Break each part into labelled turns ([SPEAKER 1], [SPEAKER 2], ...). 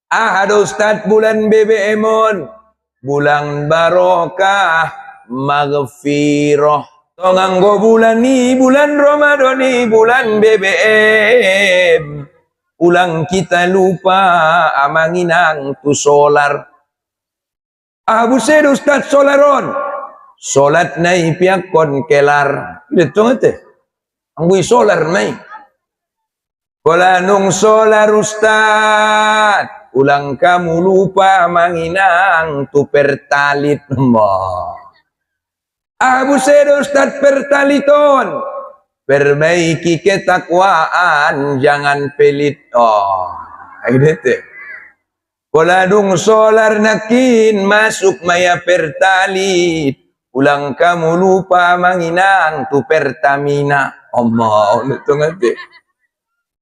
[SPEAKER 1] Ahad Ustaz bulan BBM-on, bulan barokah, maghfirah. Nganggo bulan ni, bulan Ramadan ni, bulan BBM. Ulang kita lupa amanginang tu solar. Bused Ustaz solaron. Solat nai piakon kelar. Itu ngate. Anggui solar mai. Kala nung solar Ustaz. Ulang kamu lupa manginang tu pertalit mo. Bused Ustaz pertaliton. Perbaiki ketakwaan, jangan pelit. Gitu. Kala nung solar nakin masuk maya pertalit. Ulang kamu lupa manginang tu Pertamina. Itu ngati.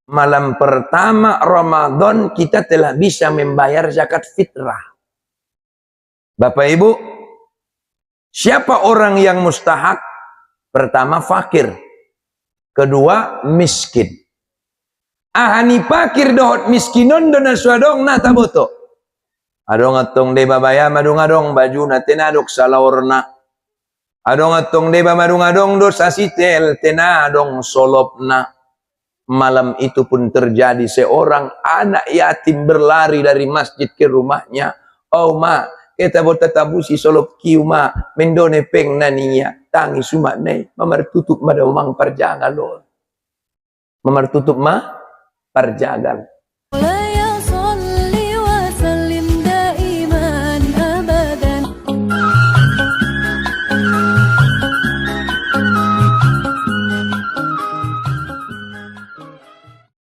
[SPEAKER 1] Malam pertama Ramadan kita telah bisa membayar zakat fitrah. Bapak Ibu, siapa orang yang mustahak? Pertama fakir, kedua miskin. Ahani fakir dohot miskinon dona suadong na taboto. Adong atong deba bayam adong adong baju na tenadok salaorna. Adong atong deba madung adong do sasitel tenadong solopna. Malam itu pun terjadi seorang anak yatim berlari dari masjid ke rumahnya. Oh ma, kita bota tabusi solop kiu ma, mendone peng naninya, tangi sumak nei, mamar tutup mada umang parjangan lo. Mamar tutup ma, parjangan.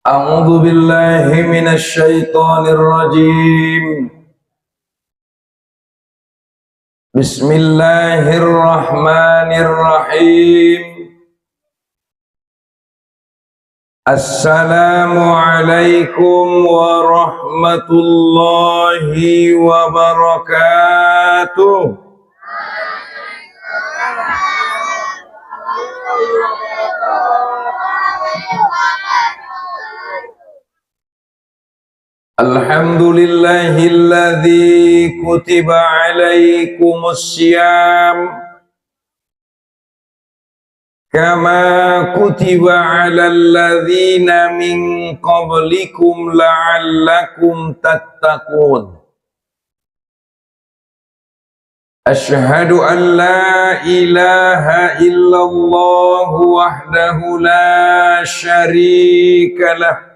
[SPEAKER 1] A'udzu billahi minasy syaithanir rajim. Bismillahirrahmanirrahim. Assalamualaikum warahmatullahi wabarakatuh. Alhamdulillahilladzi kutiba alaikumus syiyam kama kutiba alal ladzina min qablikum la'allakum tattaqun. Asyhadu an la ilaha illallah wahdahu la syarika lah.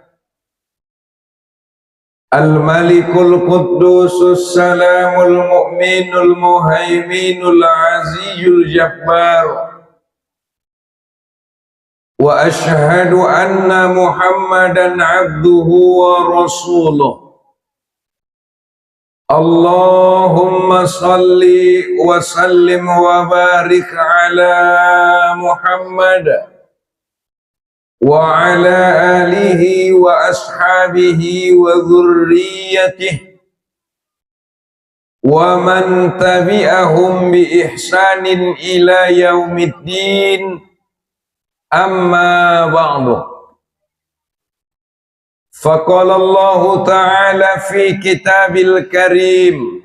[SPEAKER 1] Al-Malikul Quddusus Salamul Mu'minul Muhaiminul Azizul Jabbar. Wa ashhadu anna Muhammadan abduhu wa rasuluh. Allahumma salli wa sallim wa barik ala Muhammad wa ala alihi wa ashabihi wa dhurriyyatihi wa man tabi'ahum bi ihsanin ila yaumiddin, amma ba'du. Faqala Allah ta'ala fi kitabil karim,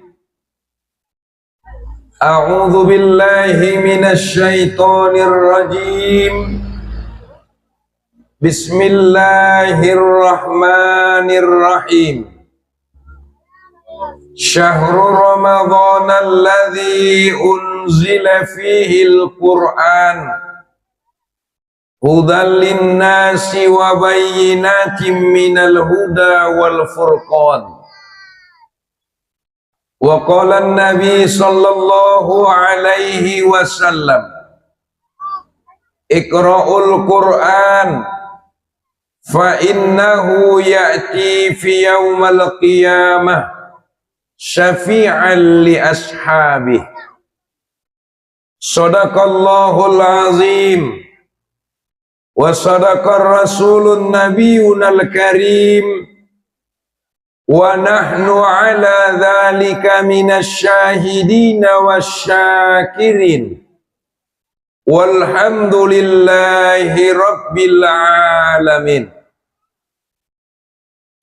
[SPEAKER 1] a'udzu billahi minasy syaithanir rajim. Bismillahirrahmanirrahim. Syahrul Ramadhan alladzi unzila fihi al-Qur'an hudan lin-nasi wa bayyinatin minal huda wal furqan. Wa qala an-nabi sallallahu alaihi wasallam, Iqra'ul Qur'an fa innahu ya'ti fi yaumal qiyamah syafi'an li ashabih. Sadaqallahul azim wa sadaqar rasulun nabiyunal karim wa nahnu ala dhalika minasy syahidina wasyakirin walhamdulillahi rabbil alamin.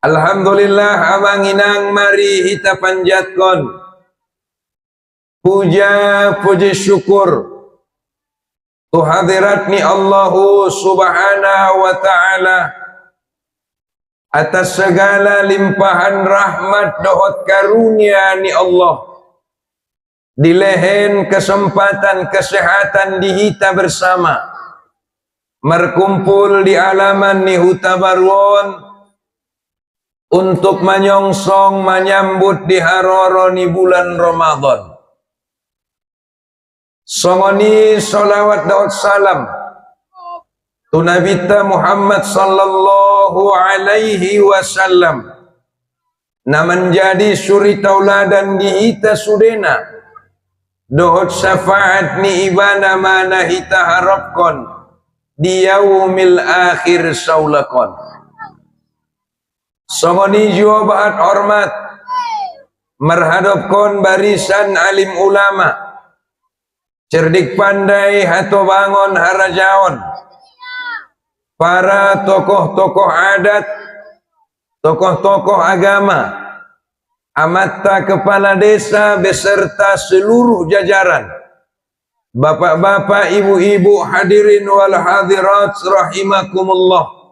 [SPEAKER 1] Alhamdulillah amanginang mari kita panjatkan puja syukur tu hadirat ni Allahu subhanahu wa ta'ala atas segala limpahan rahmat dohot karunia ni Allah. Dilehen kesempatan kesehatan di kita bersama merkumpul di alaman ni Huta Baruon untuk menyongsong menyambut di haroro ni bulan Ramadan. Songoni salawat dan salam tu Nabi Muhammad sallallahu alaihi wasallam na menjadi suri tauladan di kita sudena dohot syafaat ni ibana mana kita harapkan di yaumil akhir saulakon. Songoni jua bahat hormat merhadapkan barisan alim ulama cerdik pandai hato bangun harajaon, para tokoh-tokoh adat, tokoh-tokoh agama, amata kepala desa beserta seluruh jajaran, bapak-bapak, ibu-ibu, hadirin wal hadirat rahimakumullah.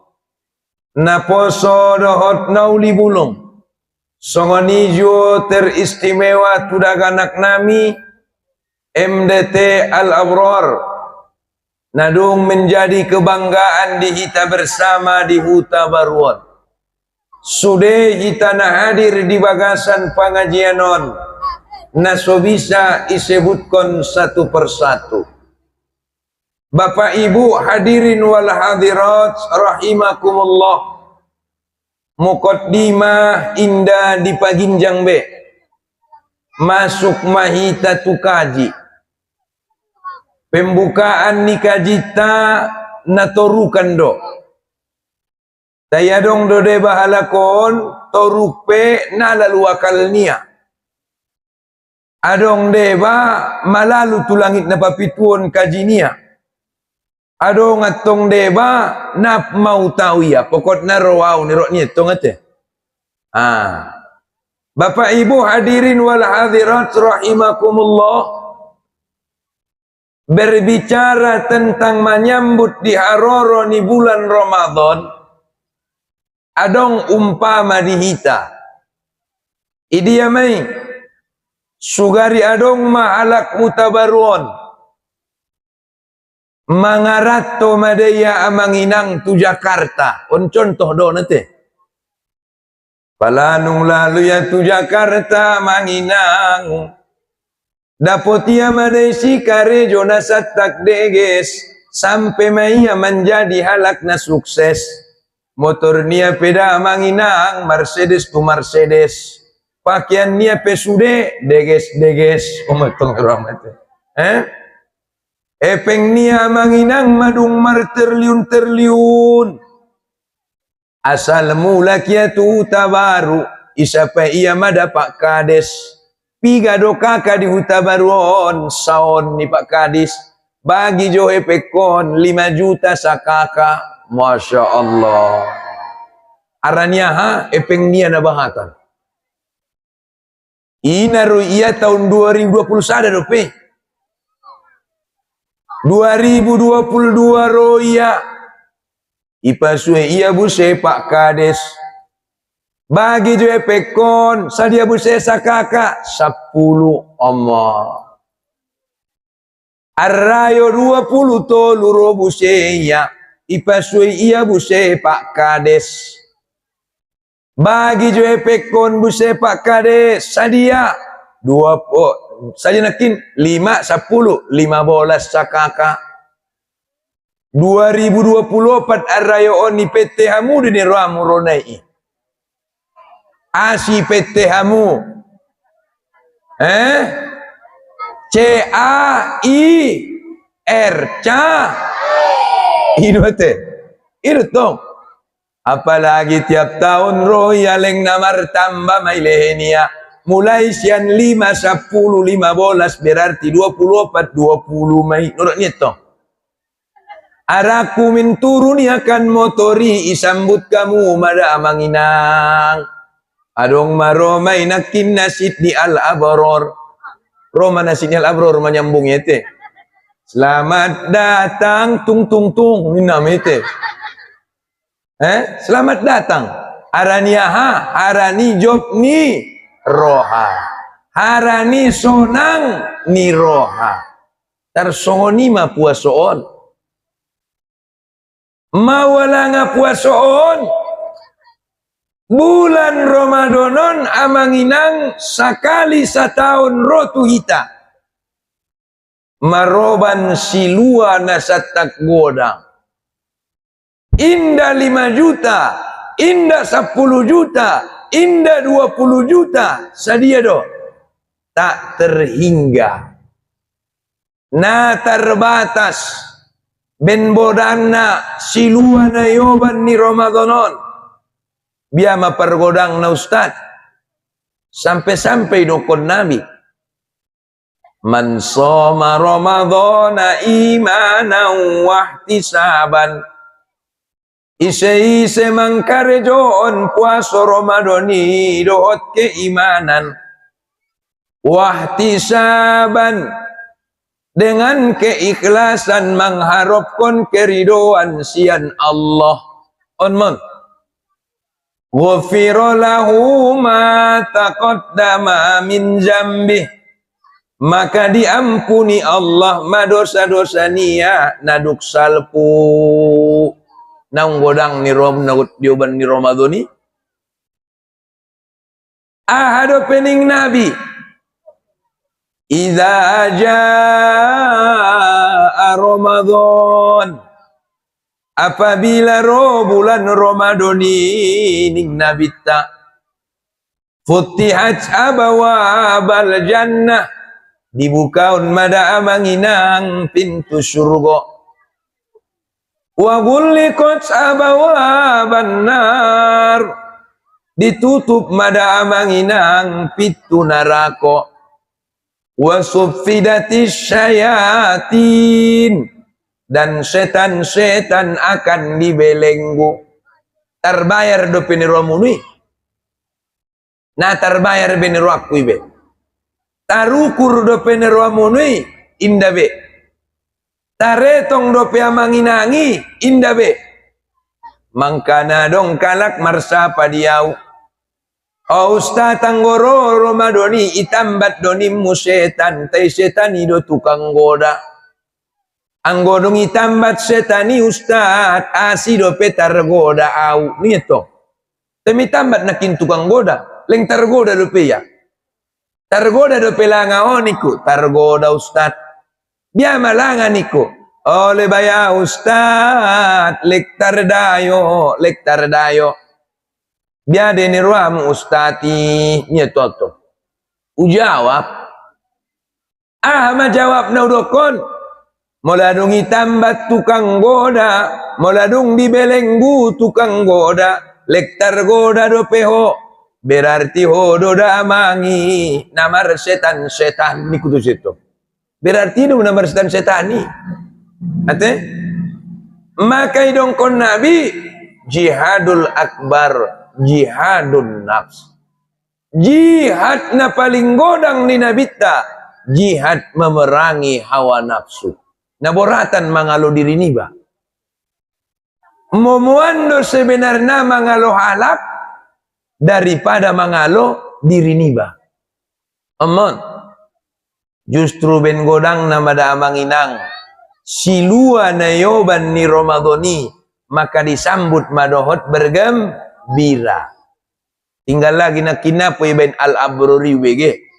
[SPEAKER 1] Naposo dohot nauli bulung songoni jo teristimewa tudaganak nami MDT Al-Abrar nadung menjadi kebanggaan di kita bersama di Huta Baruon. Sudah kita na hadir di bagasan pengajianon naso bisa isebutkan satu persatu. Bapak Ibu hadirin wal hadirat rahimakumullah. Muqaddimah indah di paginjang be. Masuk mahita tu kaji. Pembukaan ni kajita natorukan do. Tayadong do de bahalakon torupe na lalu akal niya. Adong deba malalu tulangit na papituon kajinia. Adong atong deba na mau tahu ya pokok na rawaw ni rok ni tong ate. Bapak Ibu hadirin wal hadirat rahimakumullah, berbicara tentang menyambut di haroro ni bulan Ramadan adong umpama di hita. Idia mai sugari adong mahalak Huta Baruon mangarato madaya amanginang tu Jakarta. On contoh do nate. Palanung lalu ya tu Jakarta manginang. Dapotia madesi kare jonasat tak deges sampai maya menjadi halak na sukses. Motor nia peda manginang Mercedes tu Mercedes. Pakaian nia pesude deges umatong ramate. Epeng nia manginang madung marterliun-terliun. Asal mula kia tu Huta Baru isapa ia mada Pak Kades. Piga do kakak di Huta Baruon saon ni Pak Kadis. Bagi jo epekon 5 juta sakaka. Masya Allah. Aranya ha epeng nia na bahatan. Inaru ia tahun 2021 dope. 2022 roya ipasue ia buse Pak Kades bagi jo pekon sadia buse sakaka 10 Allah arrayo 20 to luro buse ia ipasue ia buse Pak Kades bagi jo pekon buse Pak Kades sadia 20 saja nakin 5, 10, 15 sakaka 2024 arrayo ni PT hamu di ramu ronai asi PT hamu CAIR ca idote itu tong apalagi tiap tahun royaleng namar tambah mailehenia. Mulai sian 5, 10, 15 berarti 24, 20 Mei. Nurut nyeto. Araku min turuni akan motori isambut kamu mada manginang. Adong maromay nakin nasid di al-abror. Roma nasid di al-abror menyambungnya itu. Selamat datang tung tung tung ini namanya itu. Selamat datang. Harani aha, harani job ni roha. Harani sonang ni roha. Tarsongoni ma puasoon. Mawala nga puasoon. Bulan Ramadanon amanginang sakali sa taon rotu hita. Maroban silua na sa takgoda. Inda 5 juta, inda 10 juta, inda 20 juta. Sadia do. Tak terhingga. Na terbatas. Ben bodana silua na yoban ni Ramadanon. Biar mapergodang na ustad. Sampai-sampai nukun Nabi. Man soma Ramadana imanan wahtisaban. Ise-ise mangkarejoon puaso Ramadani doot keimanan. Wahtisaban. Dengan keikhlasan mengharapkan keridoan sian Allah. Onmon. Ghufira lahu ma taqaddama min zambih. Maka diampuni Allah madosa-dosa niya naduk salpu. Nang godang ni dioban ni Ramadhani. Ahado pening Nabi. Idza jaa Ramadhan. Apabila bulan Ramadhani ning nabita futihat abawabal jannah dibukaun mada amanginang pintu surga wa ghulliqat abawaban nar ditutup mada amanginang pintu neraka wa suffidatis syayatin dan setan-setan akan dibelenggu. Terbayar do peniramunui. Na terbayar beniraku ibe. Tarukur do peniramunui inda be. Taretong do peamanginangi inda be. Mangkana dong kalak marsapa diau. O ustaz tanggoro Ramadhani itambat donimu setan. Tai setan ido tukang goda. Anggodong itambat setani ustad asido petar goda au nito temi tambat nakin tukang goda leng targoda do pe ya targoda do pelanga oniku targoda ustad dia malanga niku oleh baya ustad lek tardayo dia deni ruam ustati nito to ujawab majawab na udokon moladung itambat tukang goda, moladung dibelenggu tukang goda, lektar goda do peho, berarti hodo da mangi, namar setan-setan ni kudu situ. Berarti dong namar setan-setan ni. Ate? Maka idong kon Nabi, jihadul akbar, jihadun nafs. Jihad na paling godang ni nabita, jihad memerangi hawa nafsu. Naboratan mangalo diri niba. Momuando sebenarnya mangalo halak daripada mangalo diri niba. Amon. Justru ben godang namada amanginang. Silua na yoban ni Ramadhani. Maka disambut madohot bergembira. Tinggal lagi na kinapoy ben al-abrori wege.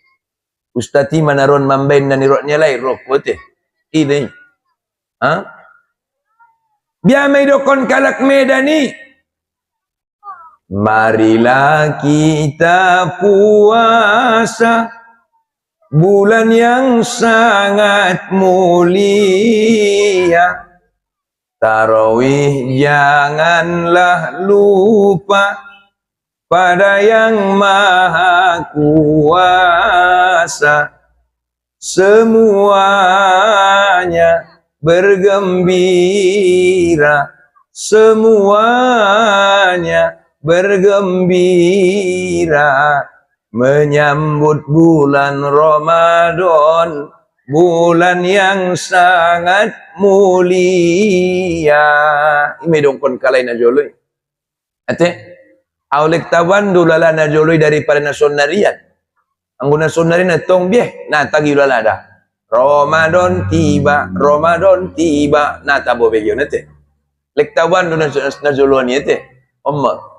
[SPEAKER 1] Ustati manaron mamben na nirotnya lai rokote. Ini. Biar medokon kalak medani. Marilah kita puasa bulan yang sangat mulia. Tarawih janganlah lupa pada yang maha kuasa. Semuanya bergembira, semuanya bergembira menyambut bulan Ramadan, bulan yang sangat mulia. Ini dongkon kalai na joloy. Ate, awlek tawan dulala na joloy daripada nasonarian. Ang nasonarian na tong bieh, natagi ulala dah. Ramadan tiba, natabo begyo nate. Lek tawan do na joloy ni ate. Omma.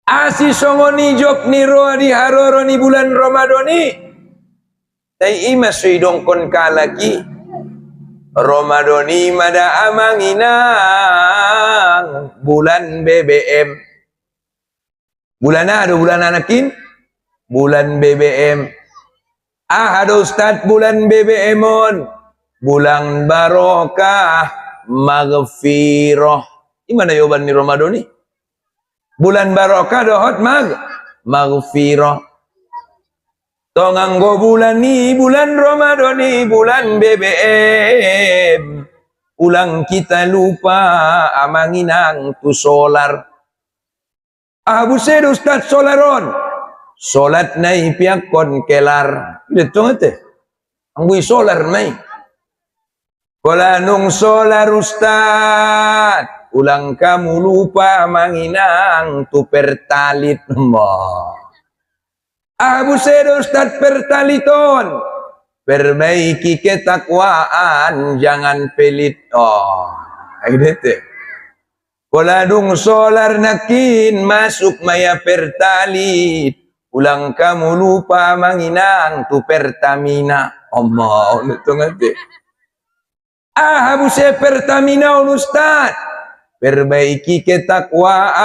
[SPEAKER 1] Asi songoni jok ni roa di haroro ni bulan Ramadani. Tai ima suidong kon kalaki. Ramadani mada amanginang bulan BBM. Bulan ada bulan anakin? Bulan BBM. Ada Ustaz bulan BBM on. Bulan barokah maghfirah. Gimana jawaban ni Ramadani? Bulan barokah dohot maghfirah. Tonganggo bulan ni bulan Ramadan ni bulan BBM. Ulang kita lupa amanginang tu solar. Abu Said Ustaz solaron. Solat nai piak kon kelar. Itu ngete. Angui solar mai. Kola nung solar Ustaz. Ulang kamu lupa manginang tu pertalit mo. Abu Said Ustaz pertaliton. Perbaiki ketakwaan, jangan pelit. Oh, itu. Kola dung solar nakin masuk maya pertalit. Ulang kamu lupa manginang tu Pertamina. Oh, itu ngerti. Abu Said Pertamina Ustaz. Perbaiki ketakwaan,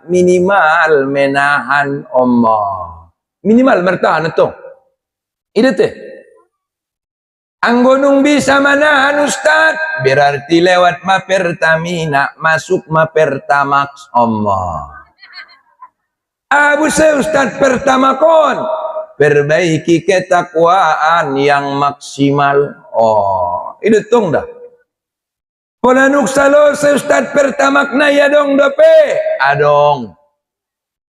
[SPEAKER 1] minimal menahan Allah. Minimal bertahan itu. Itu teh. Anggonung bisa menahan Ustaz, berarti lewat ma Pertamina, masuk ma Pertamax Allah. Abu Said Ustaz Pertamakon, perbaiki ketakwaan yang maksimal. Oh, itu tung dah. Pola nuksalo sa Ustaz Pertamak na yadong dope. Adong.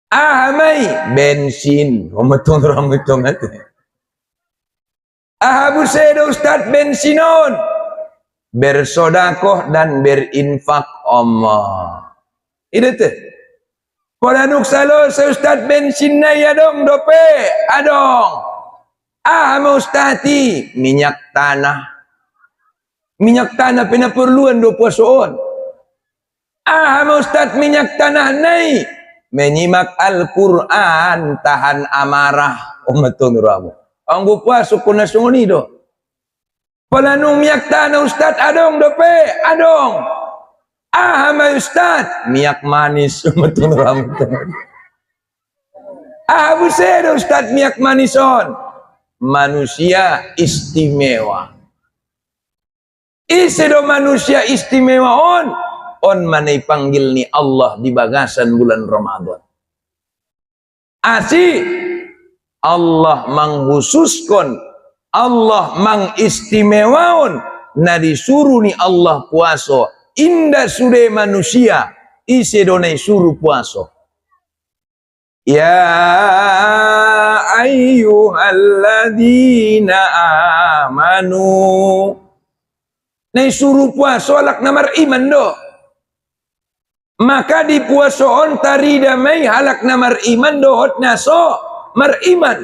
[SPEAKER 1] Ahamay bensin. Umatong ramitong natin. Ahabu sedo Ustaz bensinon. Bersodakoh dan berinfak Allah. Itu tuh. Pola nuksalo sa Ustaz bensin na yadong dope. Adong. Aham Ustati minyak tanah. Minyak tanah pinaperluan do puasoon. Ustaz minyak tanah nai. Menyimak Al-Quran tahan amarah. Umatun ramu. Ang puaso ko na sunguni do. Palanong minyak tanah Ustaz adong dope. Adong. Ustaz minyak manis. Umatun ramu. Buset Ustaz minyak manison. Manusia istimewa. Isi do manusia istimewa on manay panggil ni Allah di bagasan bulan Ramadan. Asi Allah menghususkan, Allah mengistimewaon na disuruh ni Allah puaso. Indah sudah manusia isi do na suruh puaso. Ya ayyuhalladzina amanu. Nai suruh puasa alak namar iman do. Maka di puasoon tari damai halak namar iman do hot naso mar iman.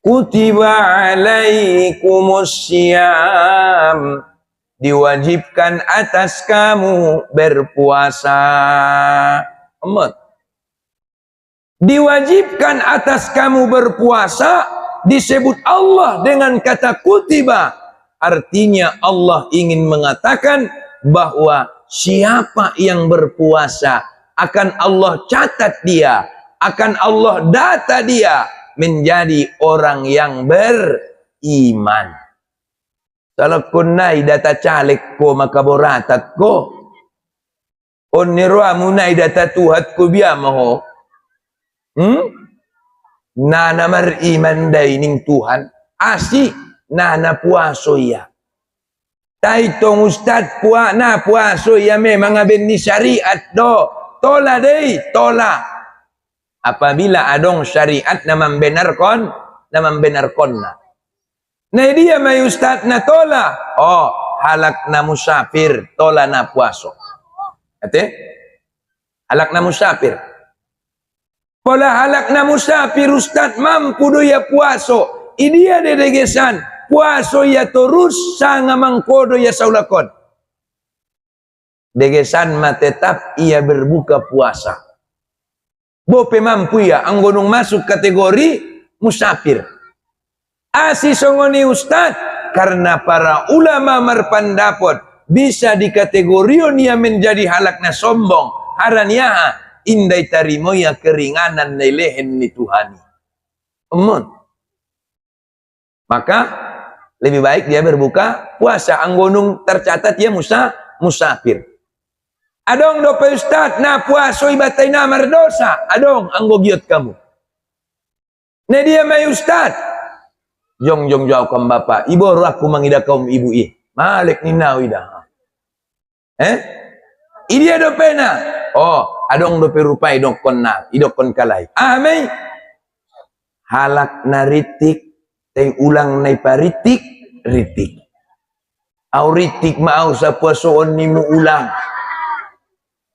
[SPEAKER 1] Kutiba alaikumus syiyam. Diwajibkan atas kamu berpuasa. Amat. Diwajibkan atas kamu berpuasa disebut Allah dengan kata kutiba. Artinya Allah ingin mengatakan bahwa siapa yang berpuasa akan Allah catat dia, akan Allah data dia menjadi orang yang beriman. Kalau kunai data caleg ko makaboratat ko, onirwa munai data tuhat ko biya mo, na namar iman daining Tuhan asik. na puaso ya. Taitong ustad na puaso ya memang aben ni syariat do. Tola deh, tola. Apabila adong syariat na membenarkan na. Nah dia may ustad na tola. Oh, halak na musafir, tola na puaso. Ate? Halak na musafir. Pola halak na musafir ustad mampu do ya puaso. Idia dedegesan puaso ya terus sanga mangkodo ya saulakon. Degesan ma tetap ia berbuka puasa. Bope mampu ya anggonong masuk kategori musafir. Asi songoni ustad karena para ulama marpandapot bisa dikategorion ia menjadi halakna sombong haraniaha indai tarimo ya keringanan lehen ni Tuhani. Maka lebih baik dia berbuka puasa anggonung tercatat dia musafir. Adong dope ustad na puaso ibatai na mardosa. Adong anggo giot kamu. Ne dia may ustad. Jong jauh kam bapak. Ibu aku mangida kaum ibu Malik ni nawida. Idia dope na. Oh, adong dope rupai dokon na. Idokon kalai. Amai. Halak na ritik. Tay ulang na paritik. Ritik. Au ritik mau sa puasoon ni mu ulang.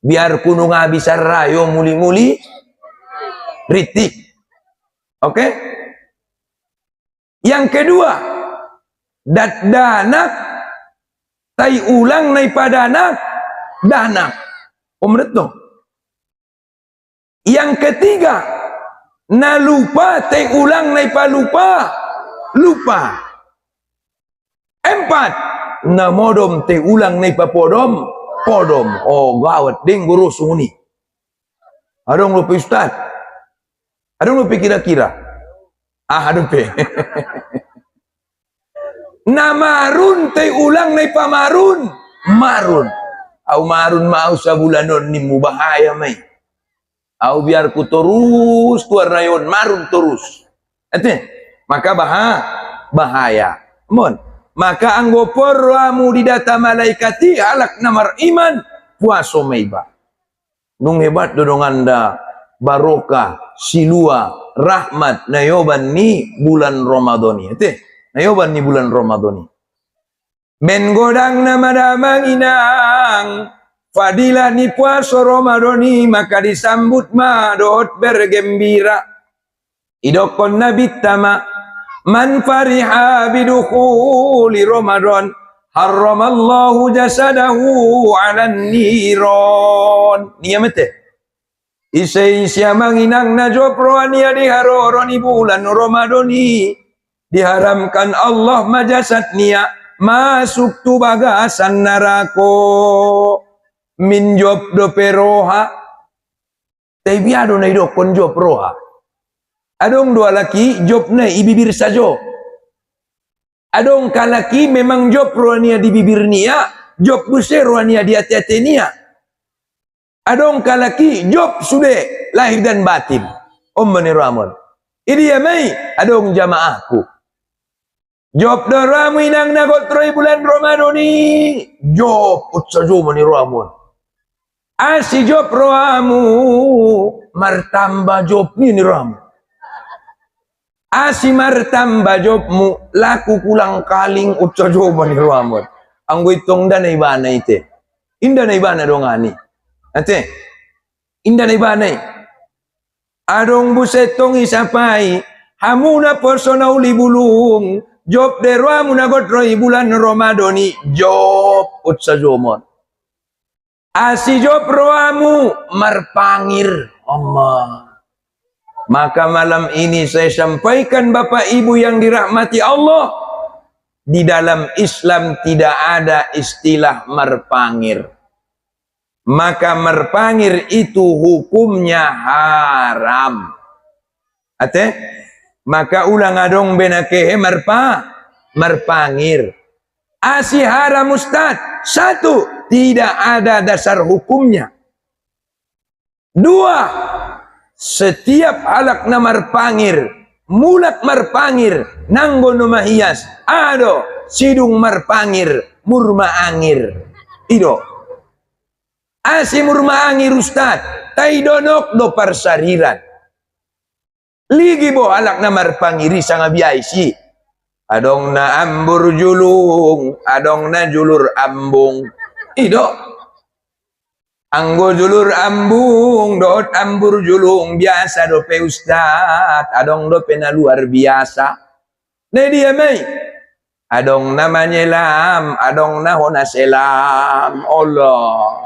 [SPEAKER 1] Biar kuno nga bisa rayo muli-muli ritik. Oke? Yang kedua, danak tay ulang na padanak danak. Omreto. Yang ketiga, na lupa tay ulang na palupa lupa. Empat, na modom tay ulang na papodom podom. Oh gawat ding guru suni. Adong lupa ustad. Adong lupa kira-kira. Adong pe. Na marun te ulang na pamarun. Marun. Au marun mau sa bulanon ni bahaya may. Au biar ku terus tuar rayon marun terus. Ete. Maka bahaya. Mon. Maka anggopor ramu di data malaikati halak namar iman puaso meiba. Nung hebat dodong anda barokah silua rahmat nayoban ni bulan Ramadhani. Ete nayoban ni bulan Ramadhani. Men godang nama damang inang fadilah ni puaso Ramadhani maka disambut madot bergembira. Idokon nabi tama man fariha bidukhuli Ramadan harramallahu jasadahu 'alan niron. Niyamete. Isai siamang inang na joproania di haroroni bulan Ramadhani diharamkan Allah majasad niya masuk tu bagasan narako min job do peroha tebiado na idokon job roha. Adong dua laki job na ibibir sajo. Adong kalaki memang job rohania di bibir nia, job busir rohania di hati-hati nia. Adong kalaki job sudah lahir dan batin. Mani Ramon. Ini ya mai adong jamaahku. Job doramu inang nagot troy bulan Ramadhani. Job utsajo mani Ramon. Asi job rohamu martamba job ni Ramon. Asimar tambah jobmu laku kulang kaling utsa joban ni Ramon. Ang itong danay banay ite. Inda na ibana dongani. Ate. Inda na ibanay. Adong busetong isapay. Hamuna persona uli bulung. Job de Ramu nagotroy bulan Ramadhani. Job utsa jomon. Asi job Ramu marpangir. Allah. Maka malam ini saya sampaikan Bapak Ibu yang dirahmati Allah. Di dalam Islam tidak ada istilah merpangir. Maka merpangir itu hukumnya haram. Ate? Maka ulang adong benakehe merpangir. Asi haram Ustaz. Satu, tidak ada dasar hukumnya. Dua, setiap halak namar pangir mulat marpangir nanggo no mahias ado sidung marpangir murma angir ido asi murma angir ustad tai donok do parsariran ligi bo alak na marpangiri sanga biaisi adong na ambur julung adong na julur ambung ido anggo julur ambung dot ambur julung biasa dope ustad adong dope na luar biasa ne dia mai adong namanya lam adong na hona selam Allah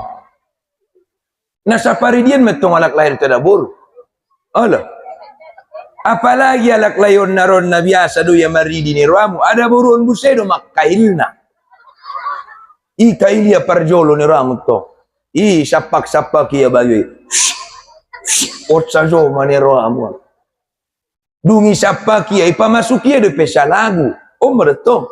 [SPEAKER 1] nasa paridian metong alak lahir tadabur Allah apalagi alak layon naron na biasa do ya maridi ni ramu ada burun busedo makkailna i kailia parjolo ni ramu to i sapak-sapak ya bagi otsa jo manero amu dungi sapak ya ipamasuki ya de pesa lagu mereto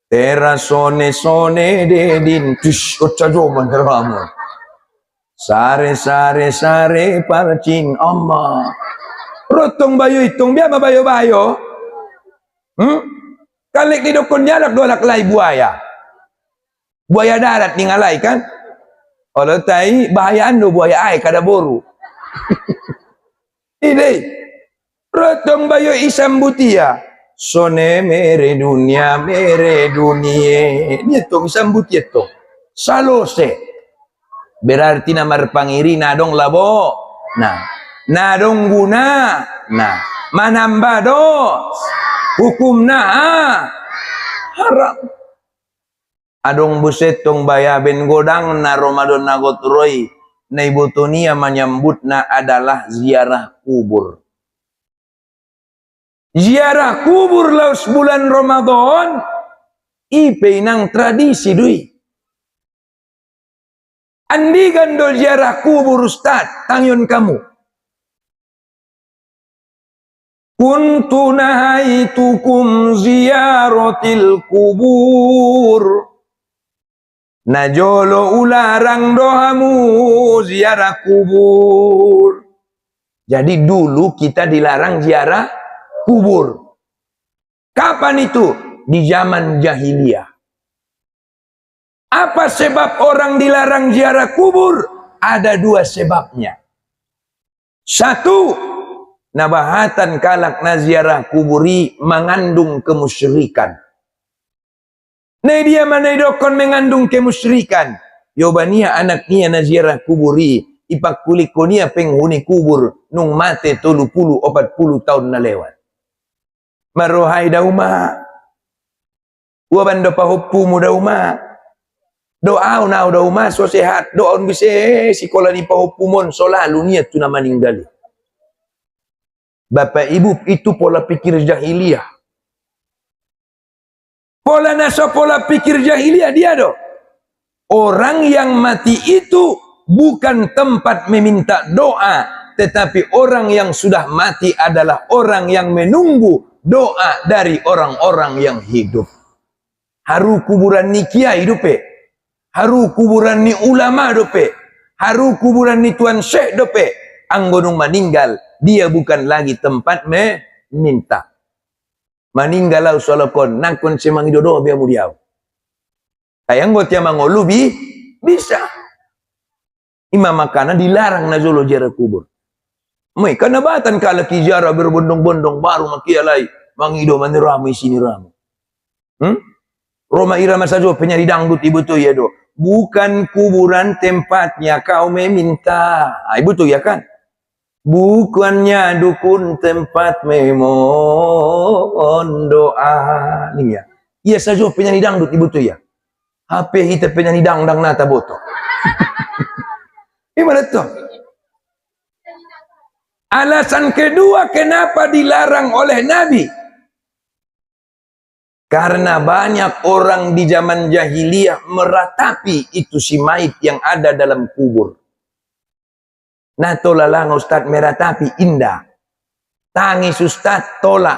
[SPEAKER 1] tera sone sone dedin otsa jo manero amu sare sare sare parcin amma rotong bayo itong biya bayo bayo kalik di dokon jarak dolak lai buaya darat ningalai kan kalau tai bahayaan do buaya ai kada boru. Ini rotong bayo isambutia. Sone mere dunia. Dia to isambutia to. Salose. Berarti namar pangiri nadong labo. Nadong guna. Manamba dos. Hukum haram. Adong busetong bayaben godang na Ramadan nagotroy na ibutunia menyambut na adalah ziarah kubur. Ziarah kubur laus bulan Ramadan ipe nang tradisi dui. Andigan do ziarah kubur ustad tangyon kamu. Kuntu nahaitukum ziyaratil kubur. Najolo ularang dohamu ziarah kubur. Jadi dulu kita dilarang ziarah kubur. Kapan itu? Di zaman jahiliyah. Apa sebab orang dilarang ziarah kubur? Ada dua sebabnya. Satu, nabahatan kalak na ziarah kuburi mengandung kemusyrikan. Nah dia mana dokon mengandung kemusyrikan. Yobania anaknya na ziarah kuburi. Ipak kulikonia penghuni kubur. Nung mate 30-40 tahun na lewat. Marohay dauma. Waban do pahupumu dauma. Doa na dauma so sehat. Doon bisa sikola ni pahupumon. So lalu niat tu na maninggali. Bapak ibu itu pola pikir jahiliyah. Pola pikir jahiliyah dia do. Orang yang mati itu bukan tempat meminta doa, tetapi orang yang sudah mati adalah orang yang menunggu doa dari orang-orang yang hidup. Haru kuburan ni kiai dope. Haru kuburan ni ulama dope. Haru kuburan ni tuan syekh dope. Anggonung meninggal, dia bukan lagi tempat meminta. Maninggalau solokon nakon semang idodo biar mudiau. Kayang got yang mangolubi bisa. Imam makanan dilarang nazolo ziarah kubur. Mai kana batan kala ki ziarah berbondong-bondong baru makialai mangido manirami sini ramu. Roma irama sajo penyanyi dangdut ibu tu ya do. Bukan kuburan tempatnya kau meminta. Ibu tu ya kan? Bukannya dukun tempat memohon doa. Nih ya. Iya saja penyanyi dangdut ibu tu ya. HP kita penyanyi dangdang nata boto. Gimana tuh? Alasan kedua kenapa dilarang oleh Nabi. Karena banyak orang di zaman jahiliyah meratapi itu si mayit yang ada dalam kubur. Nah tolalang ustad meratapi indah. Tangis ustad tolak.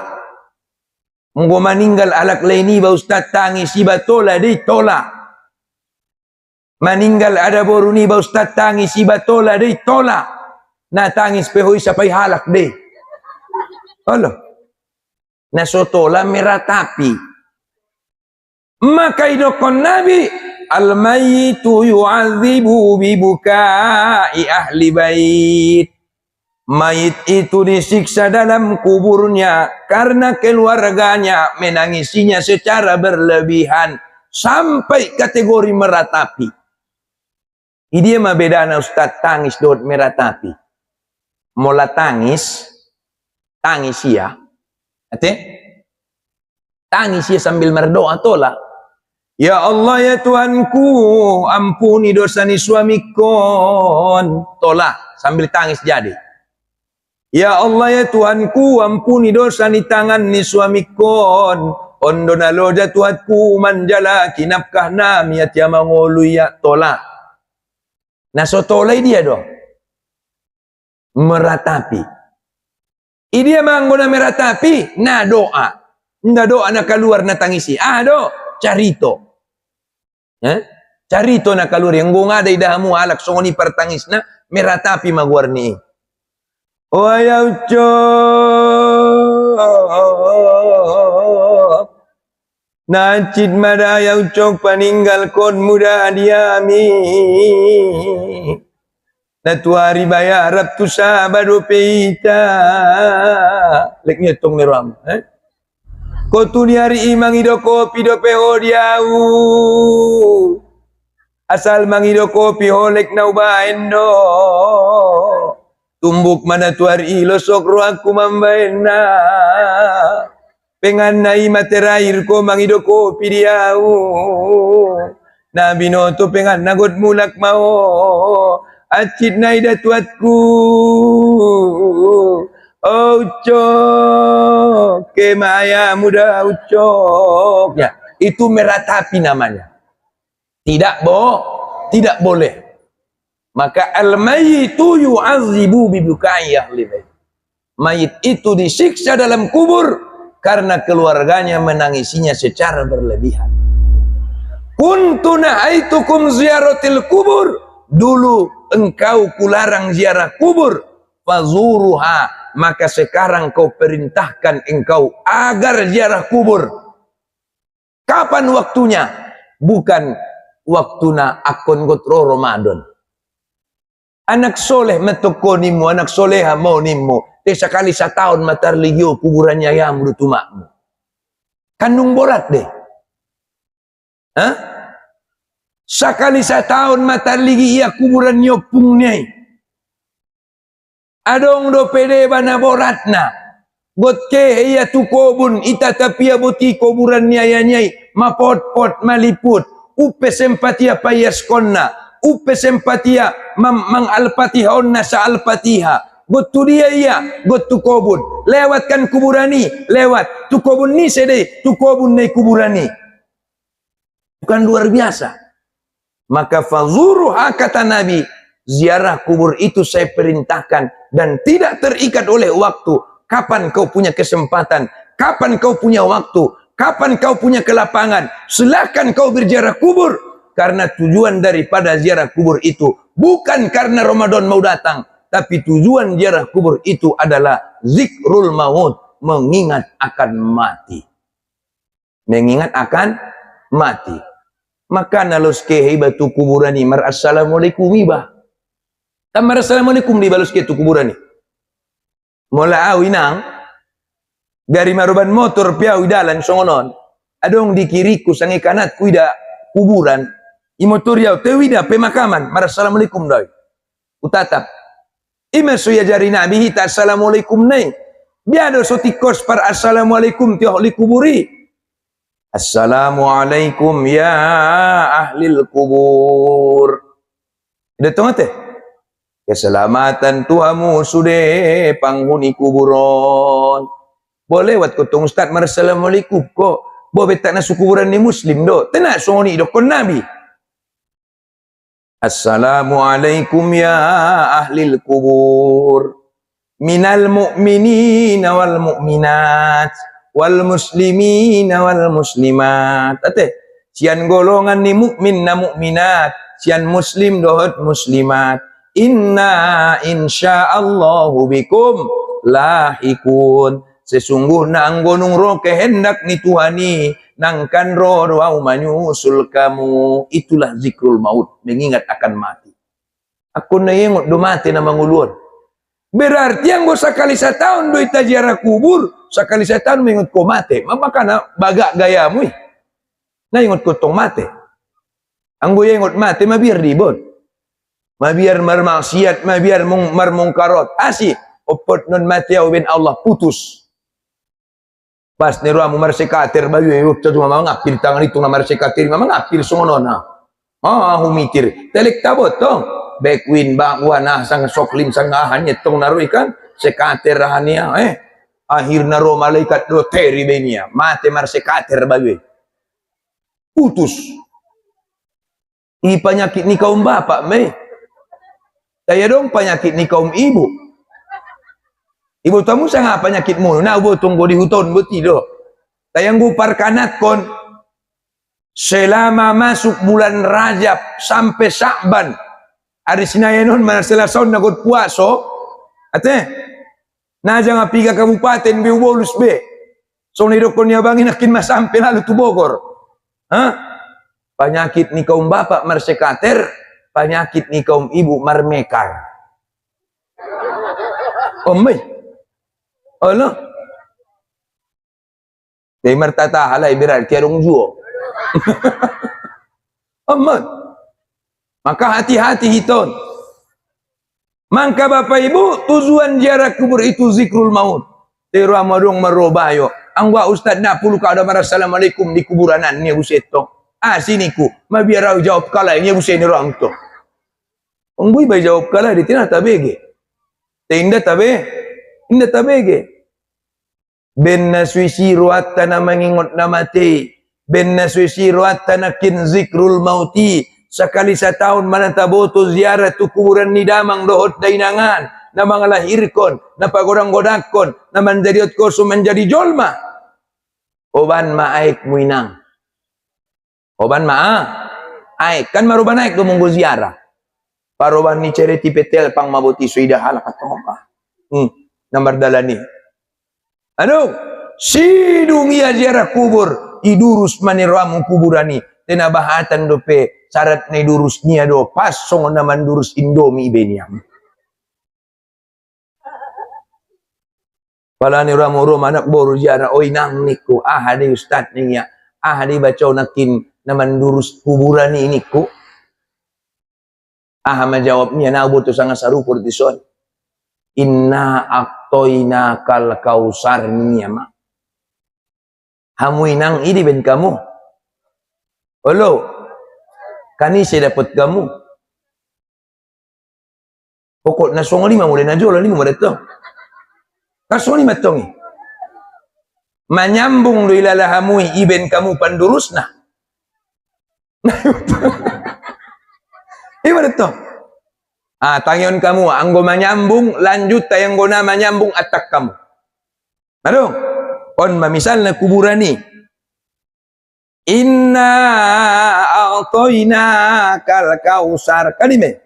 [SPEAKER 1] Munggo maninggal alak laini ba ustad tangis iba tola di tolak. Maninggal ada boruni ba ustad tangis iba tola di tolak. Nah tangis pehoy sampai halak deh. Allah. Nasotola meratapi. Maka idokon Nabi, al-mayyitu yu'adzibu bibukai ahli bait. Mayit itu disiksa dalam kuburnya karena keluarganya menangisinya secara berlebihan sampai kategori meratapi. Ini mah bedana Ustaz tangis dot meratapi. Mola tangis ya. Tangis ya sambil berdoa tola. Ya Allah ya Tuhanku, ampuni dosa ni suamikon. Tola sambil tangis jadi. Ya Allah ya Tuhanku, ampuni dosa ni tangan ni suamikon. Ondona loja Tuhanku manjala kinapkah namiat ya mangolu ya tola. Nah so tolai dia dong. Meratapi. Dia manggona meratapi, na doa. Nda doa na keluar na tangisi. Do, carito. Carito na keluar yang gong ada idahamu alak songoni pertangis na meratapi magwarni. Oh ayaw cok. Nacid madayaw cok paninggal kon muda diami. Natuari bayarap tu sabado peita. Leknya tong neram. Ko tu niari imang ido kopi do peho diau. Asal mangido kopi holek na ubaendo. Tumbuk mana tuari losok ruangku mambaena. Pengan nai materair ko mangido kopi diau. Nabi noto pengan nagot mulak mau. Acid naida tuatku. Ucok kemaya muda ucok. Ya, itu meratapi namanya. Tidak boleh. Maka al-mayyitu yu'adzibu bibukai ahli bait. Mayit itu disiksa dalam kubur karena keluarganya menangisinya secara berlebihan. Kuntu nahaitukum ziyaratil kubur. Dulu engkau kularang ziarah kubur. Fazuruha. Maka sekarang kau perintahkan engkau agar ziarah kubur. Kapan waktunya? Bukan waktuna akon gotro Ramadan. Anak soleh metokonimu, anak soleha mau nimu. Sekali setahun matar ligio kuburannya yang menutumakmu. Kandung borat deh. Sekali setahun matar ligi ia kuburan nyopung nyai. Adong do pede bana boratna. Gotke ia tu kobun ita tapia boti kuburan nyai mapot-pot maliput. Upe sempatia payas konna. Upe sempatia mang alpatiha onna sa alpatiha. Gotu dia iya, gotu kobun. Lewatkan kuburani, lewat. Tu kobun ni sedih, tu kobun ni kuburani. Bukan luar biasa. Maka fazuruha kata Nabi, ziarah kubur itu saya perintahkan dan tidak terikat oleh waktu. Kapan kau punya kesempatan, kapan kau punya waktu, kapan kau punya kelapangan, silakan kau berziarah kubur. Karena tujuan daripada ziarah kubur itu bukan karena Ramadan mau datang, tapi tujuan ziarah kubur itu adalah zikrul maut, mengingat akan mati. Mengingat akan mati. Maka nalos ke hibatu kuburani mar assalamualaikum iba. Tamar assalamualaikum di balus ke tu kuburani. Mola awinang dari maruban motor piau dalan songonon. Adong di kiriku sangi kanat kuida kuburan. Imotor yau tewida pemakaman mar assalamualaikum doi. Utatap. Ima suya jari nabi hita assalamualaikum nai. Biado sotikos par assalamualaikum tioh li kuburi. Assalamualaikum ya ahlil kubur. Datang teh. Keselamatan tuamu sudah penghuni kuburan. Boleh wat kotong ustaz assalamualaikum kok. Boleh tak nasu kuburan ni muslim do. Tenak songoni do kon nabi. Assalamualaikum ya ahlil kubur. Minal mu'minina wal mu'minat. Wal muslimina wal muslimat. Sian golongan ni mukmin na mukminat, sian muslim dohot muslimat. Inna insyaallahu bikum lahikun. Sesungguhnya ang gunung ro kehendak ni Tuhani nangkan ro au manyusul kamu. Itulah zikrul maut, mengingat akan mati. Aku nayingot do mati na manguluan. Berarti ang go sakali sa taon do itajiara kubur, sakali sa taon mengingot ko mati. Maka na baga gaya mo eh. Nayingot ko tong mati. Ang go yengot mati mabir ribon. Mabiar marmaksiat, mabiar marmungkarot. Asi, opot non mati au ben Allah putus. Pas ni ruamu marsikatir bayu yuk cuma ngapil tangan itu na marsikatir memang ngapil sungono na. Humikir. Telik tabot tong. Bekwin bakwa na sang soklim sang ahanya tong naru ikan sekatir rahania akhir naro malaikat do teri benia mate marsikatir bayu. Putus. I penyakit ni kaum bapak me. Kaya dong penyakit ni kaum ibu. Ibu tamu sangat penyakitmu. Nah, ibu tunggu di hutan beti do. Tayang gupar kanat kon. Selama masuk bulan Rajab sampai Sya'ban. Hari sinayanon manasela saun nagot puaso. Ate. Naja nga piga kabupaten biubolus be. So nidokon niya bangin akin masampai lalu tu Bogor. Penyakit ni kaum bapak marsekater. Penyakit ni kaum ibu marmekar. Omay. Ano? Day martata halay biral kierong juo. Aman. Maka hati-hati hiton. Mangka bapak ibu tujuan ziarah kubur itu zikrul maut. Tero amadong marobayo. Ang wa ustad na puluh ka ada assalamualaikum di kuburanan niya buseto. Sini ku, mabiaraw jawab kalay niya busen ni orang to. Unggoy ba jawab kalay di tina tabege. Tinda tabege. Ben na suisiru atta na mangingot na mati. Ben na suisiru atta na kin zikrul mauti. Sakali sa taon manataboto ziarah tu kuburan ni damang dohot dainangan. Na mga lahirkon, na pagorang-godakon, na manjadiot ko menjadi jolma. Oban maaik muinang. Oban ay kan maruban naik do munggo ziarah. Paroban ni cereti petel pang mabuti suida halak atong pa. Nomor dalani. Ano? Sidung iya ziarah kubur idurus maniramu kuburani. Tenabahatan dope syarat na idurus niya do pasong naman durus indomi ibeniam. Pala ni ramu anak boru ziarah oy nang niku hadi ustad niya. Hadi bacaw nakin naman durus kuburan ini ku. Majawab niya na buto sa nga sarupur tison. Inna aktoina kal kausar niya ma. Hamuy nang idi ben kamu. Olo. Kani siya dapat kamu. Pokok na songo lima mulai na jola lima dito. Kasong lima tong. Manyambung do ilalahamuy iben kamu pandurus na. Ibarat to. Tangyon kamu, anggo manyambung, lanjut tayang gona manyambung atak kamu. Ano? On mamisal na kuburan ni. Inna a'toina kal kausar. Kanime.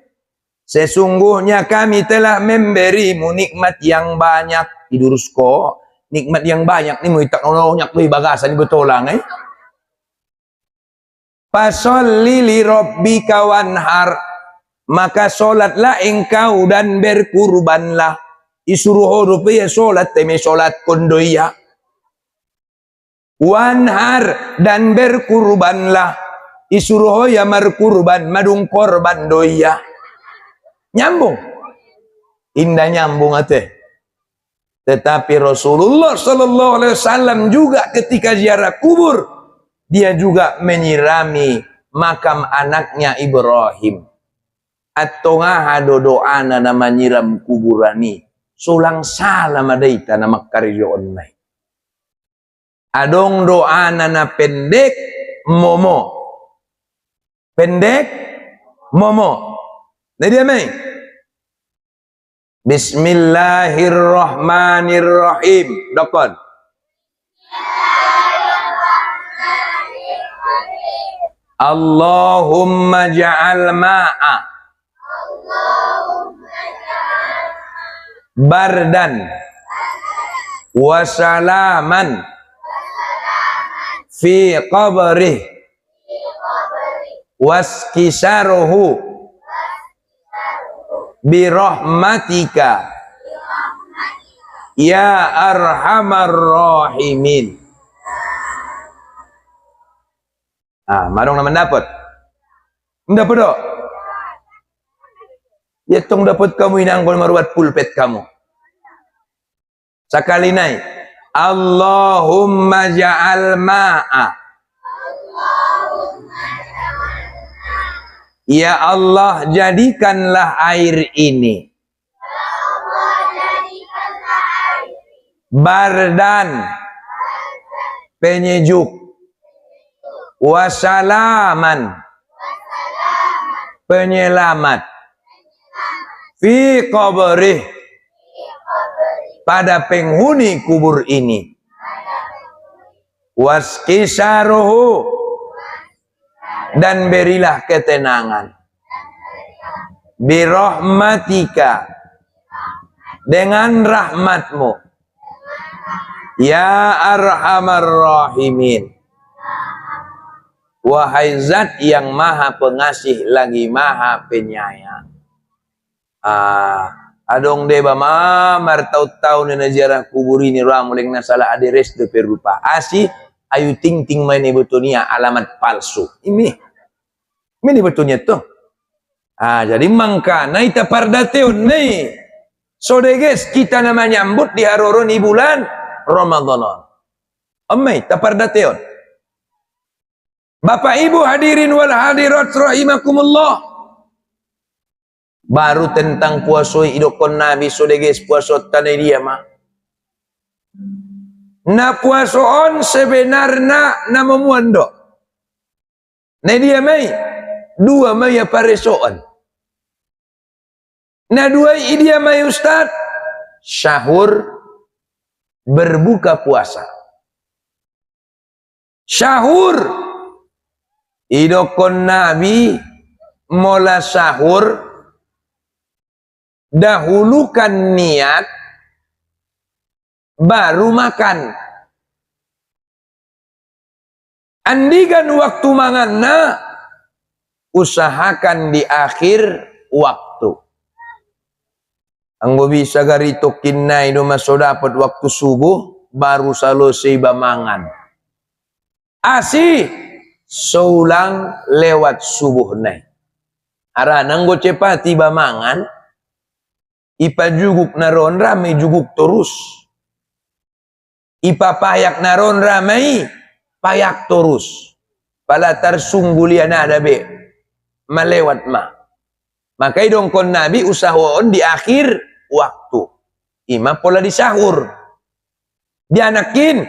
[SPEAKER 1] Sesungguhnya kami telah memberimu nikmat yang banyak. Idurus ko. Nikmat yang banyak ni mo itak nolonyak mo ibagasan ni betulang Fasolli li rabbika wanhar. Maka solatlah engkau dan berkurbanlah. Isuruh rupiah solat teme solat kondoya. Wanhar dan berkurbanlah. Isuruh ya markurban madung korban doya. Nyambung. Indah nyambung ate. Tetapi Rasulullah sallallahu alaihi wasallam juga ketika ziarah kubur dia juga menyirami makam anaknya Ibrahim. At-tongaha dodoana na menyiram kuburani. Sulang salam adaita na makkaryo online. Adong doana na pendek momo. Pendek momo. Jadi apa? Bismillahirrahmanirrahim. Dokon. Allahumma ja'al ma'a bardan wasalaman fi qabrih waskisaruhu birahmatika ya arhamar rahimin. Marong naman dapat. Dapat dok. Ya tong dapat kamu inang kol maruat pulpet kamu. Sakali nai. Allahumma ja'al ma'a. Ya Allah, jadikanlah air ini bardan, penyejuk, wasalaman, penyelamat, fi qabrih, pada penghuni kubur ini, waskisaruhu, dan berilah ketenangan, birahmatika, dengan rahmatmu, ya arhamar rahimin, wahai zat yang maha pengasih lagi maha penyayang. Adong deba mamar tahu-tahu na najarah kubur ini ramuleng na salah adres de perupa asi ayu ting-ting main ibutunia alamat palsu ini betulnya tuh. Jadi mangkana ita pardateun nih sodeges kita namanya nyambut di haroron di bulan Ramadan. Ammai tapardateun. Bapak Ibu hadirin wal hadirat rahimakumullah. Baru tentang puasa idokon Nabi sodeges puasa tanah dia mah. Na puasoon sebenarnya na memuando. Na dia mai dua mai paresoon. Na dua dia mai ustad syahur berbuka puasa. Syahur idokon Nabi mola sahur dahulukan niat baru makan. Andikan waktu manganna usahakan di akhir waktu. Anggo bisa gari tokin na ino maso dapat waktu subuh baru selesai bamangan. Asi saulang lewat subuh nai. Arana anggo cepati bamangan ipa juguk naron ramai juguk terus. Ipa payak naron ramai payak terus. Pala tarsunggulian ada be melewat mah. Maka idong kon Nabi usahaon di akhir waktu. Ima pola di sahur. Dianakin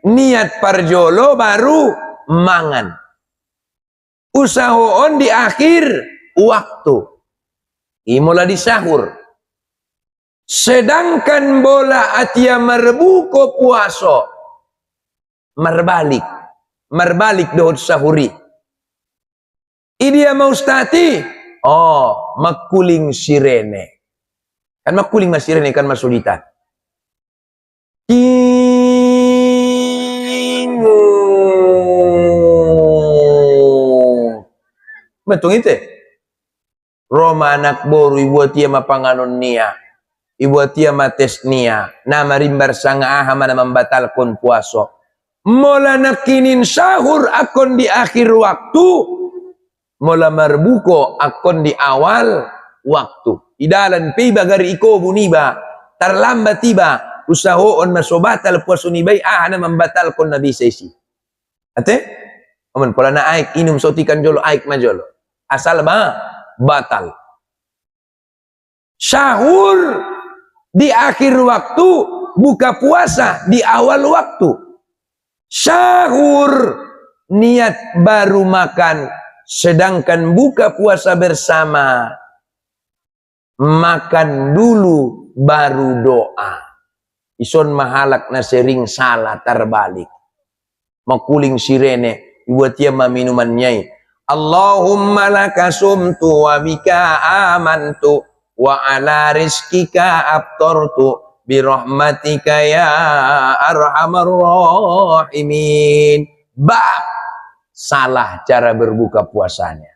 [SPEAKER 1] niat parjolo baru mangan. Usahaon di akhir waktu. Imola di sahur. Sedangkan bola atia merbuko puaso merbalik dohot sahuri. Idia mau stati makuling sirene. Kan makuling mas sirene kan masulitan. Betul itu. Roma anak boru ibu tia mapanganon nia. Ibu tia mates nia. Nama rimbar sanga aha mana membatalkan puaso. Mola nakinin sahur akon di akhir waktu. Mola marbuko akon di awal waktu. Idalan piba gari iko buniba. Terlambat tiba. Usahoon masobatal puaso ni bay aha na membatalkan nabi sesi. Ate? Aman pola na aik inum sotikan jolo aik majolo. Asal ba batal. Sahur di akhir waktu, buka puasa di awal waktu. Sahur niat baru makan, sedangkan buka puasa bersama makan dulu baru doa. Ison mahalak na sering salah terbalik. Makuling sirene buat dia minuman nyai. Allahumma laka sumtu wa bika amantu wa ala rizkika abtortu birahmatika ya arhamar rahimin. Bab salah cara berbuka puasanya.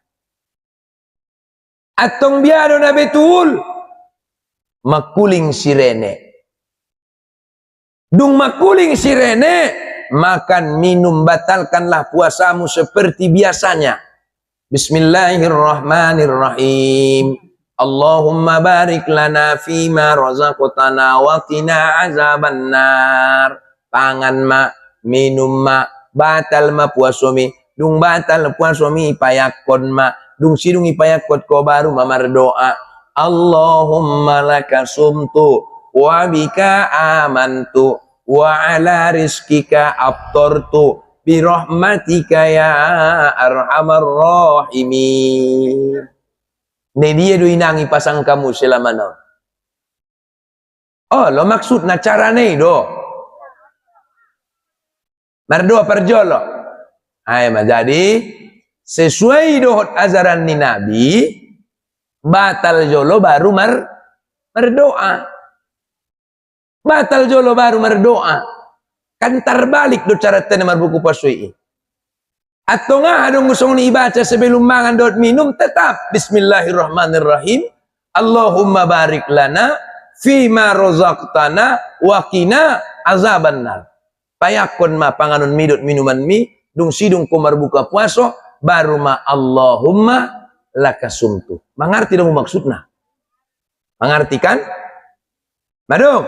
[SPEAKER 1] Atong biado na betul makuling sirene. Dung makuling sirene, makan minum batalkanlah puasamu seperti biasanya. Bismillahirrahmanirrahim. Allahumma barik lana fima razaqtana wa qina azabannar. Pangan ma, minum ma, batal ma puasomi. Dung batal puasomi payakon ma. Dung sidung ipayakot ko baru mamar doa. Allahumma laka sumtu wa bika amantu wa ala rizkika aftartu birahmatika ya arhamar rahimin. Ini dia do inangi pasang kamu selama no. Oh, lo maksud na cara ni do. Mardoa perjolo. Hai jadi sesuai dohot ajaran ni Nabi, batal jolo baru berdoa. Batal jolo baru berdoa. Kan terbalik do cara tena marbuku pasui. Atau nga adong gustong ibaca sebelum mangan dot minum tetap bismillahirrahmanirrahim. Allahumma barik lana fima razaqtana wa qina azabannar. Payakon ma panganon midot minuman mi dung sidung ko marbuka puaso baru ma Allahumma lakasumtu. Mengerti dong maksudnya? Mengerti kan? Madung.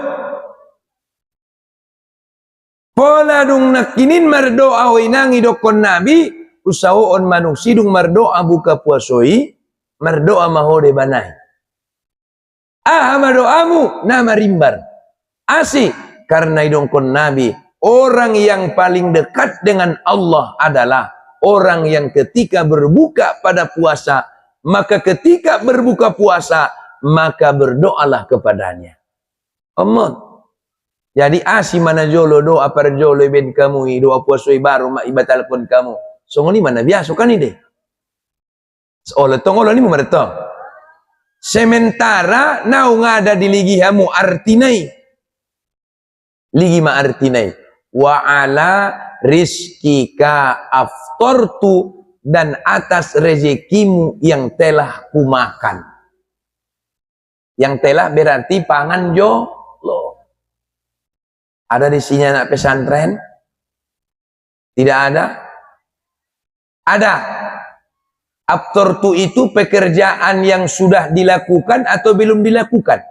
[SPEAKER 1] Pola dung nakinin mardoa winangi dokon Nabi usahoon manung sidung mardoa buka puasoi mardoa mahode banai. Madoamu nama rimbar. Asik karena idongkon Nabi orang yang paling dekat dengan Allah adalah orang yang ketika berbuka pada puasa, maka ketika berbuka puasa maka berdoalah kepadanya. Amin. Jadi asi mana jolo doa per jolo ben kamu doa puasoi baru mak ibatalpon kamu. Songoni mana biasa kan ide. Oleh tongolo ni merto. Sementara nau ngada di ligihamu artinai. Ligi ma artinai. Wa ala rizkika aftartu dan atas rezekimu yang telah kumakan. Yang telah berarti pangan jolo. Ada di sini anak pesantren? Tidak ada? Ada. Aftartu itu pekerjaan yang sudah dilakukan atau belum dilakukan?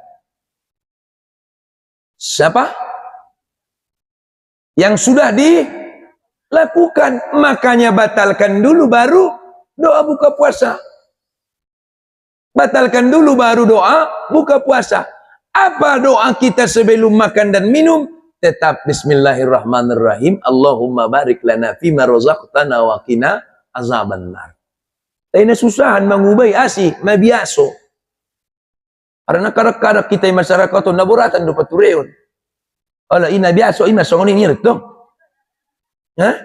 [SPEAKER 1] Siapa? Yang sudah dilakukan. Makanya batalkan dulu baru doa buka puasa. Batalkan dulu baru doa buka puasa. Apa doa kita sebelum makan dan minum? Tetap bismillahirrahmanirrahim. Allahumma barik lana fima razaqtana wa qina azabannar. Tapi susahan mengubah asih, mabiaso. Karena kadang-kadang kita masyarakat itu naburatan do patureon. Ala ina biaso ina songoni ni reto. Hah?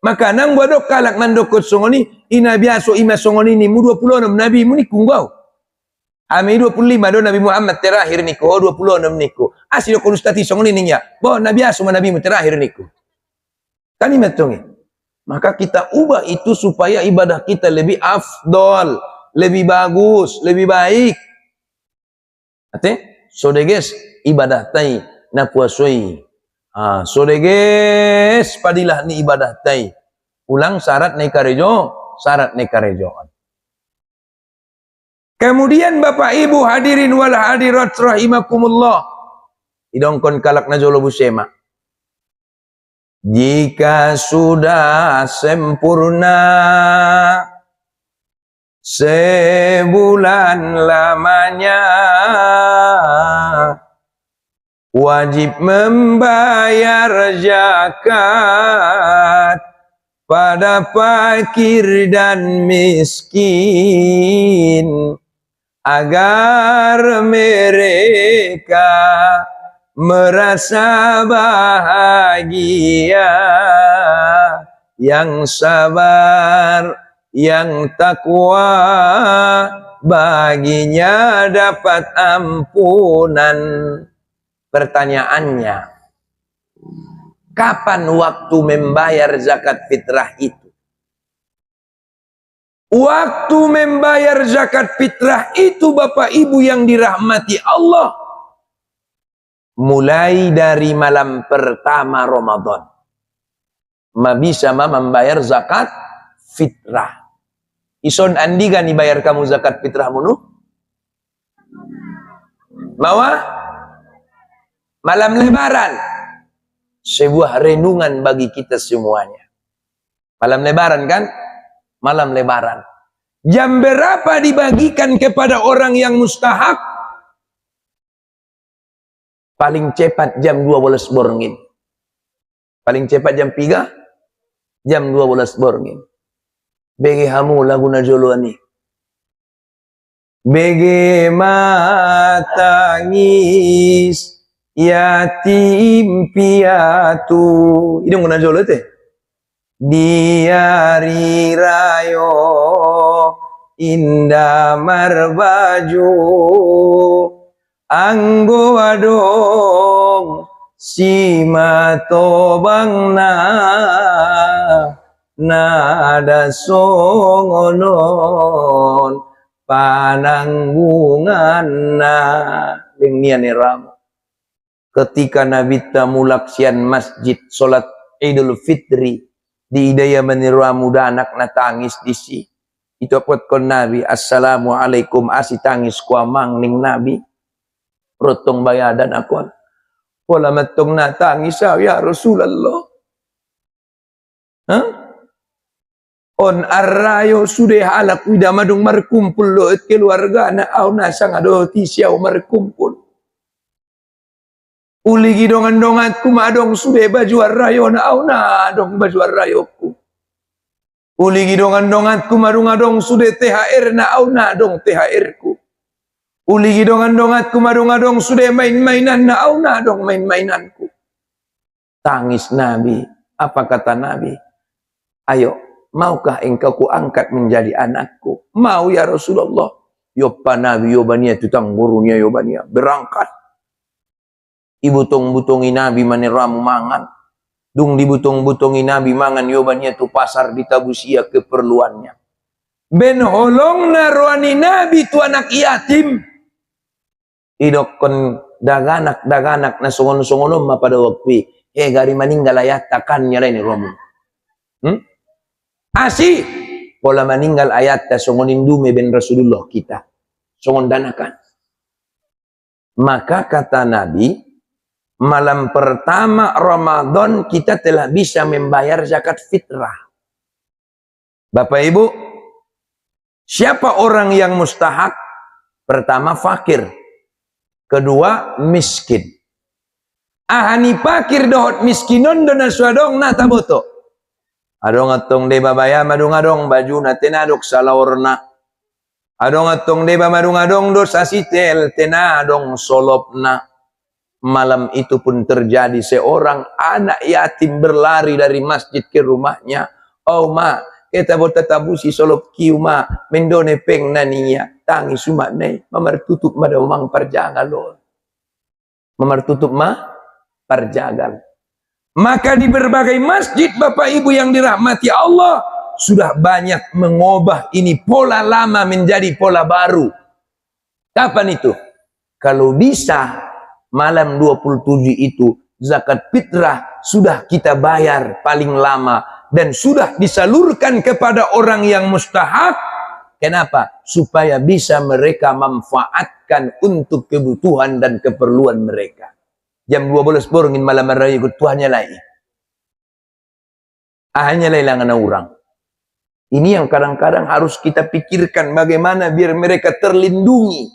[SPEAKER 1] Maka nang bodok kalak mandokot songoni ina biaso ima songoni ni mu 26 nabi mu ni kunggau. Ami 25 do Nabi Muhammad terakhir niku, 26 niku. Asli ko ustati songoni ninya. Bo nabi asu nabi mu terakhir niku. Kan imetongi. Maka kita ubah itu supaya ibadah kita lebih afdol, lebih bagus, lebih baik. Ate, sodeges ibadah tai na puasoi. Sodeges padilah ni ibadah tai. Ulang syarat ni karejo, syarat ni karejoan. Kemudian Bapak Ibu hadirin wal hadirat rahimakumullah. Idongkon kalak najolo busema. Jika sudah sempurna sebulan lamanya wajib membayar zakat pada fakir dan miskin agar mereka merasa bahagia, yang sabar, yang takwa, baginya dapat ampunan. Pertanyaannya, kapan waktu membayar zakat fitrah itu? Waktu membayar zakat fitrah itu, Bapak Ibu yang dirahmati Allah, mulai dari malam pertama Ramadan. Bisa membayar zakat fitrah. Ison andi gani bayar kamu zakat fitrah munu? Mawa? Malam lebaran. Sebuah renungan bagi kita semuanya. Malam lebaran kan? Malam lebaran. Jam berapa dibagikan kepada orang yang mustahak? Paling cepat jam 12 borngin. Paling cepat jam 3, jam 12 borngin. Bege hamu lagu najoluani. Bege matangis yatim piatu. Ini guna jolo teh. Diari rayo indah marbaju anggo adong si matobang nada songonon pananggungan dengan ramu. Ketika Nabi tamulaksian masjid solat Idul Fitri di idaya menirwa muda anak na tangis disi. Itu apa kon Nabi, assalamualaikum asi tangis ku amang ning Nabi. Rotong bayadan akon. Wala matong na tangis ya Rasulullah. On arrayo sudah halak udah madung markumpul lo et keluarga na au nasang ado tisiaw markumpul. Uli gidongan dongat ku madong sudah baju arrayo na au na dong baju arrayo ku. Uli gidongan dongat ku madung adong sudah THR na au na dong THR ku. Uli gidongan dongat ku madung adong sudah main-mainan na au na dong main-mainan ku. Tangis Nabi. Apa kata Nabi? Ayo, maukah engkau ku angkat menjadi anakku? Mau ya Rasulullah. Yopa Nabi yobania tutang gurunya yobania berangkat. Ibutung-butungi Nabi maniramu mangan. Dung dibutung-butungi Nabi mangan yobania tu pasar ditabusia keperluannya. Ben holong narwani Nabi tu anak yatim. Idokon daganak na songon-songonom pada waktu gari meninggal ayat takkan nyalain romu. Asi pola meninggal ayat ta songon indume ben Rasulullah kita. Songon danakan. Maka kata Nabi, malam pertama Ramadan kita telah bisa membayar zakat fitrah. Bapak Ibu, siapa orang yang mustahak? Pertama fakir, kedua miskin. Ahani fakir dohot miskinon dona suadong na taboto. Adong atong deba bayam adong adong baju na tenadok salaorna. Adong atong deba madung adong dos asitel tenadong solopna. Malam itu pun terjadi seorang anak yatim berlari dari masjid ke rumahnya. Oh ma, kita bota tabusi solop kiu ma, mendone peng naniya, tangi sumak nei, mamar tutup mada mang parjagal lo. Mamar tutup ma parjagal. Maka di berbagai masjid Bapak Ibu yang dirahmati Allah sudah banyak mengubah ini pola lama menjadi pola baru. Kapan itu? Kalau bisa malam 27 itu zakat fitrah sudah kita bayar paling lama dan sudah disalurkan kepada orang yang mustahak. Kenapa? Supaya bisa mereka manfaatkan untuk kebutuhan dan keperluan mereka. Jam 12 borongin malam raya ketuanya lagi. Hanya langan orang. Ini yang kadang-kadang harus kita pikirkan bagaimana biar mereka terlindungi.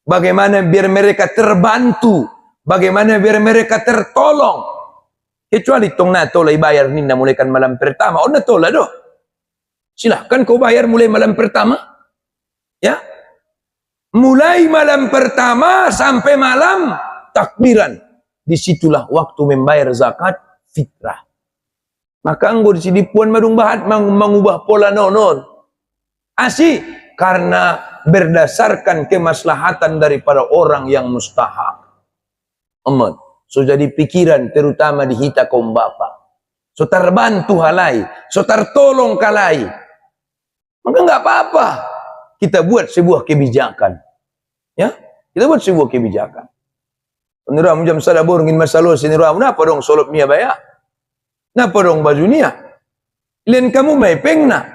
[SPEAKER 1] Bagaimana biar mereka terbantu. Bagaimana biar mereka tertolong. Kecuali tong nato lay bayar ninda mulai kan malam pertama. Oh nato lah doh. Silahkan kau bayar mulai malam pertama. Ya. Mulai malam pertama sampai malam takbiran. Disitulah waktu membayar zakat fitrah. Maka anggo di sini puan madung bahat mengubah pola nonon. Asih karena berdasarkan kemaslahatan daripada orang yang mustahak. Amat. So jadi pikiran terutama di hita kaum bapa. So terbantu halai, so tertolong kalai. Maka enggak apa-apa. Kita buat sebuah kebijakan. Ya, kita buat sebuah kebijakan. Nira jam sada bor ngin masalah sinira napa dong solop nia baya? Napa dong baju nia? Len kamu mai pengna.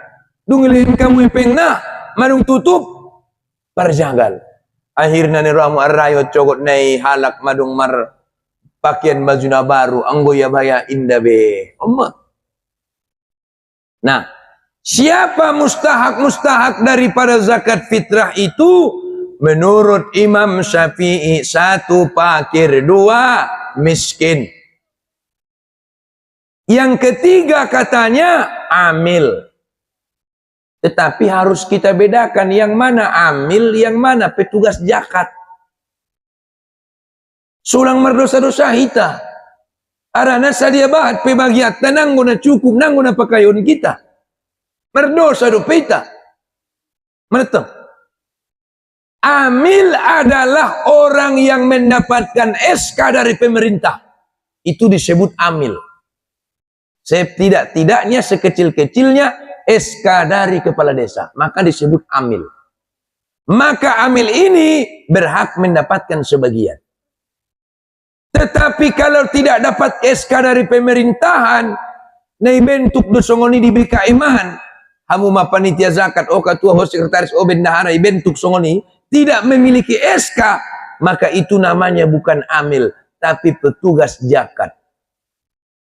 [SPEAKER 1] Dung len kamu pengna, madung tutup parjagal. Akhirnya nira mu arrayo cogot nai halak madung mar pakaian baju baru anggo ya baya indah be. Nah, siapa mustahak daripada zakat fitrah itu? Menurut Imam Syafi'i, 1 fakir, 2 miskin. Yang ketiga katanya amil. Tetapi harus kita bedakan yang mana amil, yang mana petugas zakat. Sulang merdosa-dosa hita. Arana sadia bahat pebagiat tenang guna cukup nang guna pakaian kita. Merdosa do pita. Menetap. Amil adalah orang yang mendapatkan SK dari pemerintah. Itu disebut amil. Setidak-tidaknya sekecil-kecilnya SK dari kepala desa. Maka disebut amil. Maka amil ini berhak mendapatkan sebagian. Tetapi kalau tidak dapat SK dari pemerintahan, na bentuk dosongoni di BKM-an, hamu ma panitia zakat, o ketua, o sekretaris, o bendahara, bentuk songoni, tidak memiliki SK, maka itu namanya bukan amil, tapi petugas zakat.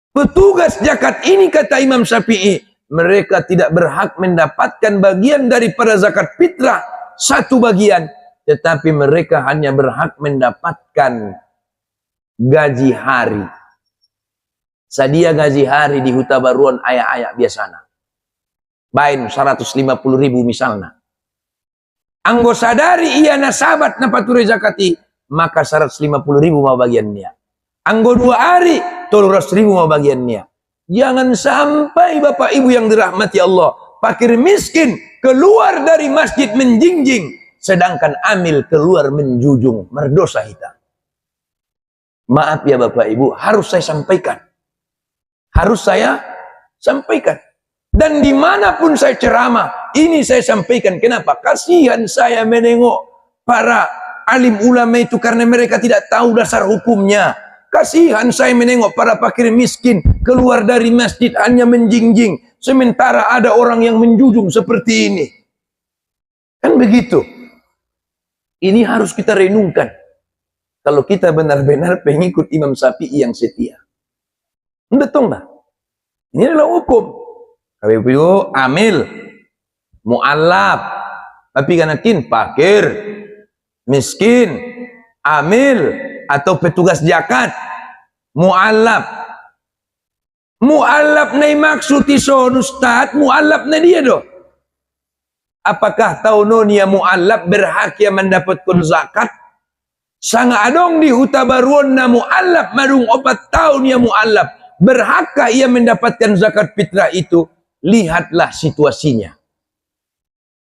[SPEAKER 1] Petugas zakat ini kata Imam Syafi'i, mereka tidak berhak mendapatkan bagian daripada zakat fitrah, 1 bagian, tetapi mereka hanya berhak mendapatkan gaji hari. Sadia gaji hari di Huta Baruan ayak-ayak biasana. Bain 150.000 misalnya. Anggo sadari ia nasabat na pature zakati, maka 150.000 mau bagiannya. Anggo 2 hari 300.000 mau bagiannya. Jangan sampai Bapak Ibu yang dirahmati Allah, fakir miskin keluar dari masjid menjingjing, sedangkan amil keluar menjujung, merdosa kita. Maaf ya Bapak Ibu, harus saya sampaikan. Harus saya sampaikan. Dan dimanapun saya ceramah, ini saya sampaikan. Kenapa? Kasihan saya menengok para alim ulama itu karena mereka tidak tahu dasar hukumnya. Kasihan saya menengok para fakir miskin keluar dari masjid hanya menjingjing. Sementara ada orang yang menjunjung seperti ini. Kan begitu. Ini harus kita renungkan. Kalau kita benar-benar pengikut Imam Syafi'i yang setia. Betul nggak? Ini adalah hukum. Kalau amil, mu'allab, tapi kanakin fakir, miskin, amil, atau petugas zakat, mu'allab. Mu'allab na maksud ison ustad, mu'allab na dia do. Apakah tahu nonia mu'allab berhak yang mendapatkan zakat? Sanga adong di Huta Baruan na mu'allab madung 4 tahun ya mu'allab. Berhakkah ia mendapatkan zakat fitrah itu? Lihatlah situasinya.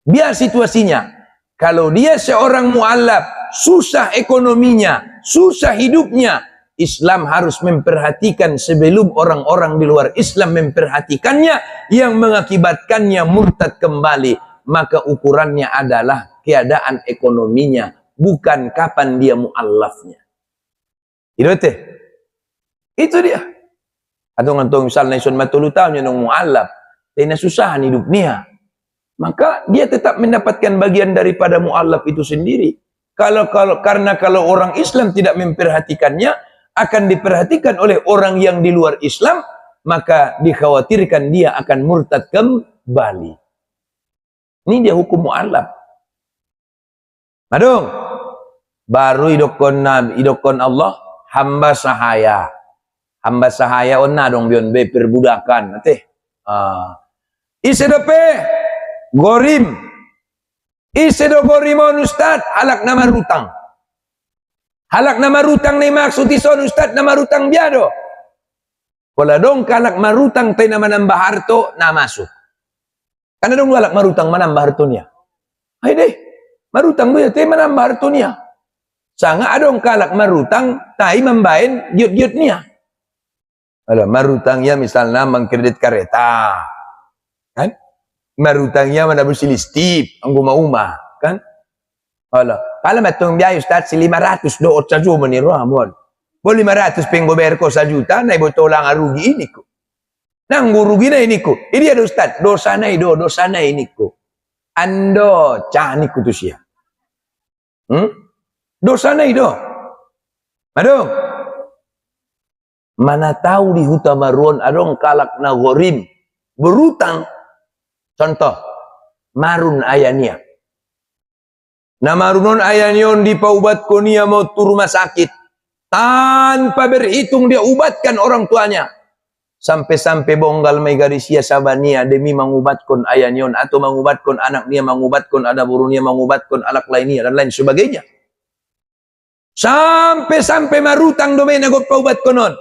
[SPEAKER 1] Biar situasinya. Kalau dia seorang mu'allab, susah ekonominya, susah hidupnya, Islam harus memperhatikan sebelum orang-orang di luar Islam memperhatikannya, yang mengakibatkannya murtad kembali. Maka ukurannya adalah keadaan ekonominya, bukan kapan dia mu'allafnya. Itu dia. Atau ngantong misalnya isun matulu tahun yang mu'allaf, tapi susahan hidupnya, maka dia tetap mendapatkan bagian daripada mu'allaf itu sendiri. Kalau orang Islam tidak memperhatikannya, akan diperhatikan oleh orang yang di luar Islam, maka dikhawatirkan dia akan murtad kembali. Ini dia hukum mu'allaf. Madung, baru idokon Allah, hamba sahaya. Hamba sahaya onna dong bion be perbudakan. Isedope gorim. Isedo gorimon ustad halak nama rutang. Halak nama rutang ni maksud ison ustad nama rutang biado. Kalau dong kalak marutang tay nama nambah harto na masuk. Karena dong halak marutang manambah hartonya. Hai deh, marutang bu ya tay manambah hartonya. Sanga adong kalak marutang, tai membain diut-diutnya. Ada marutangnya misalnya mengkredit kereta, kan? Marutangnya mana bersih listip, angguma umah, kan? Ala, kalau matong biaya Ustaz 500 do saja meniru amon. Bo 500 penggober ko sa juta, na ibo tolang arugi ini ko. Nang rugi na ini ko. Ini ada Ustaz, dosa na ini ko. Ando cah ni ko tu siya. Dosa na itu. Madong. Mana tahu di huta baruan adong kalak na gorim berutang. Contoh, marun ayania. Na marunon ayanion di paubat ko niya mau tur rumah sakit. Tanpa berhitung dia ubatkan orang tuanya. Sampai-sampai bonggal may garisia sabania demi mengubatkan ayanion atau mengubatkan anak niya, mengubatkan ada burunia, mengubatkan anak lainnya dan lain sebagainya. Sampai-sampai marutang domain agok paubat konon.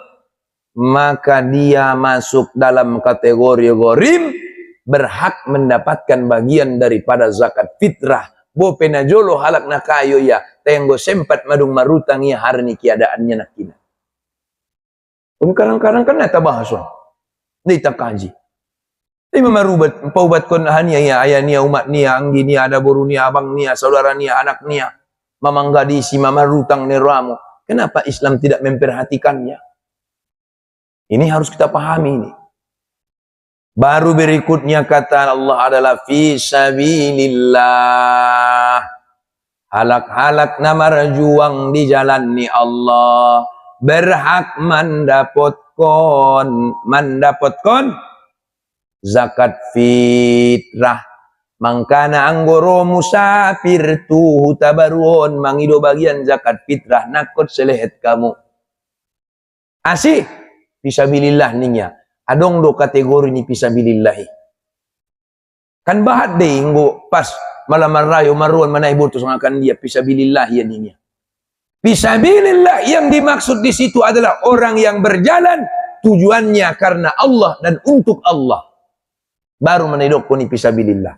[SPEAKER 1] Maka dia masuk dalam kategori gorim, berhak mendapatkan bagian daripada zakat fitrah. Bo penajolo halak na kayo ya, tenggo sempat madung marutang ya harni kiadaannya nakina. Pun kadang-kadang kan nata bahason. Nita kaji. Tapi memarubat, paubat kon hanya ya, ayah niya, umat niya, anggi niya, ada boru niya, abang niya, saudara niya, anak niya. Mamanggadisi, mamarutang ni ramu. Kenapa Islam tidak memperhatikannya? Ini harus kita pahami ini. Baru berikutnya kata Allah adalah fi sabilillah. Halak-halak na marjuang di jalan ni Allah berhak mendapatkan zakat fitrah. Mangkana anggoro musafir tuh tabaruon mangido bagian zakat fitrah nakot selehet kamu. Asih fisabilillah ninya. Adong do kategori ni fisabilillahi. Kan bahat deh nggo pas malam rayo maruan manai botos ngakan dia fisabilillah ya ninya. Fisabilillah yang dimaksud di situ adalah orang yang berjalan tujuannya karena Allah dan untuk Allah. Baru menidok ni fisabilillah.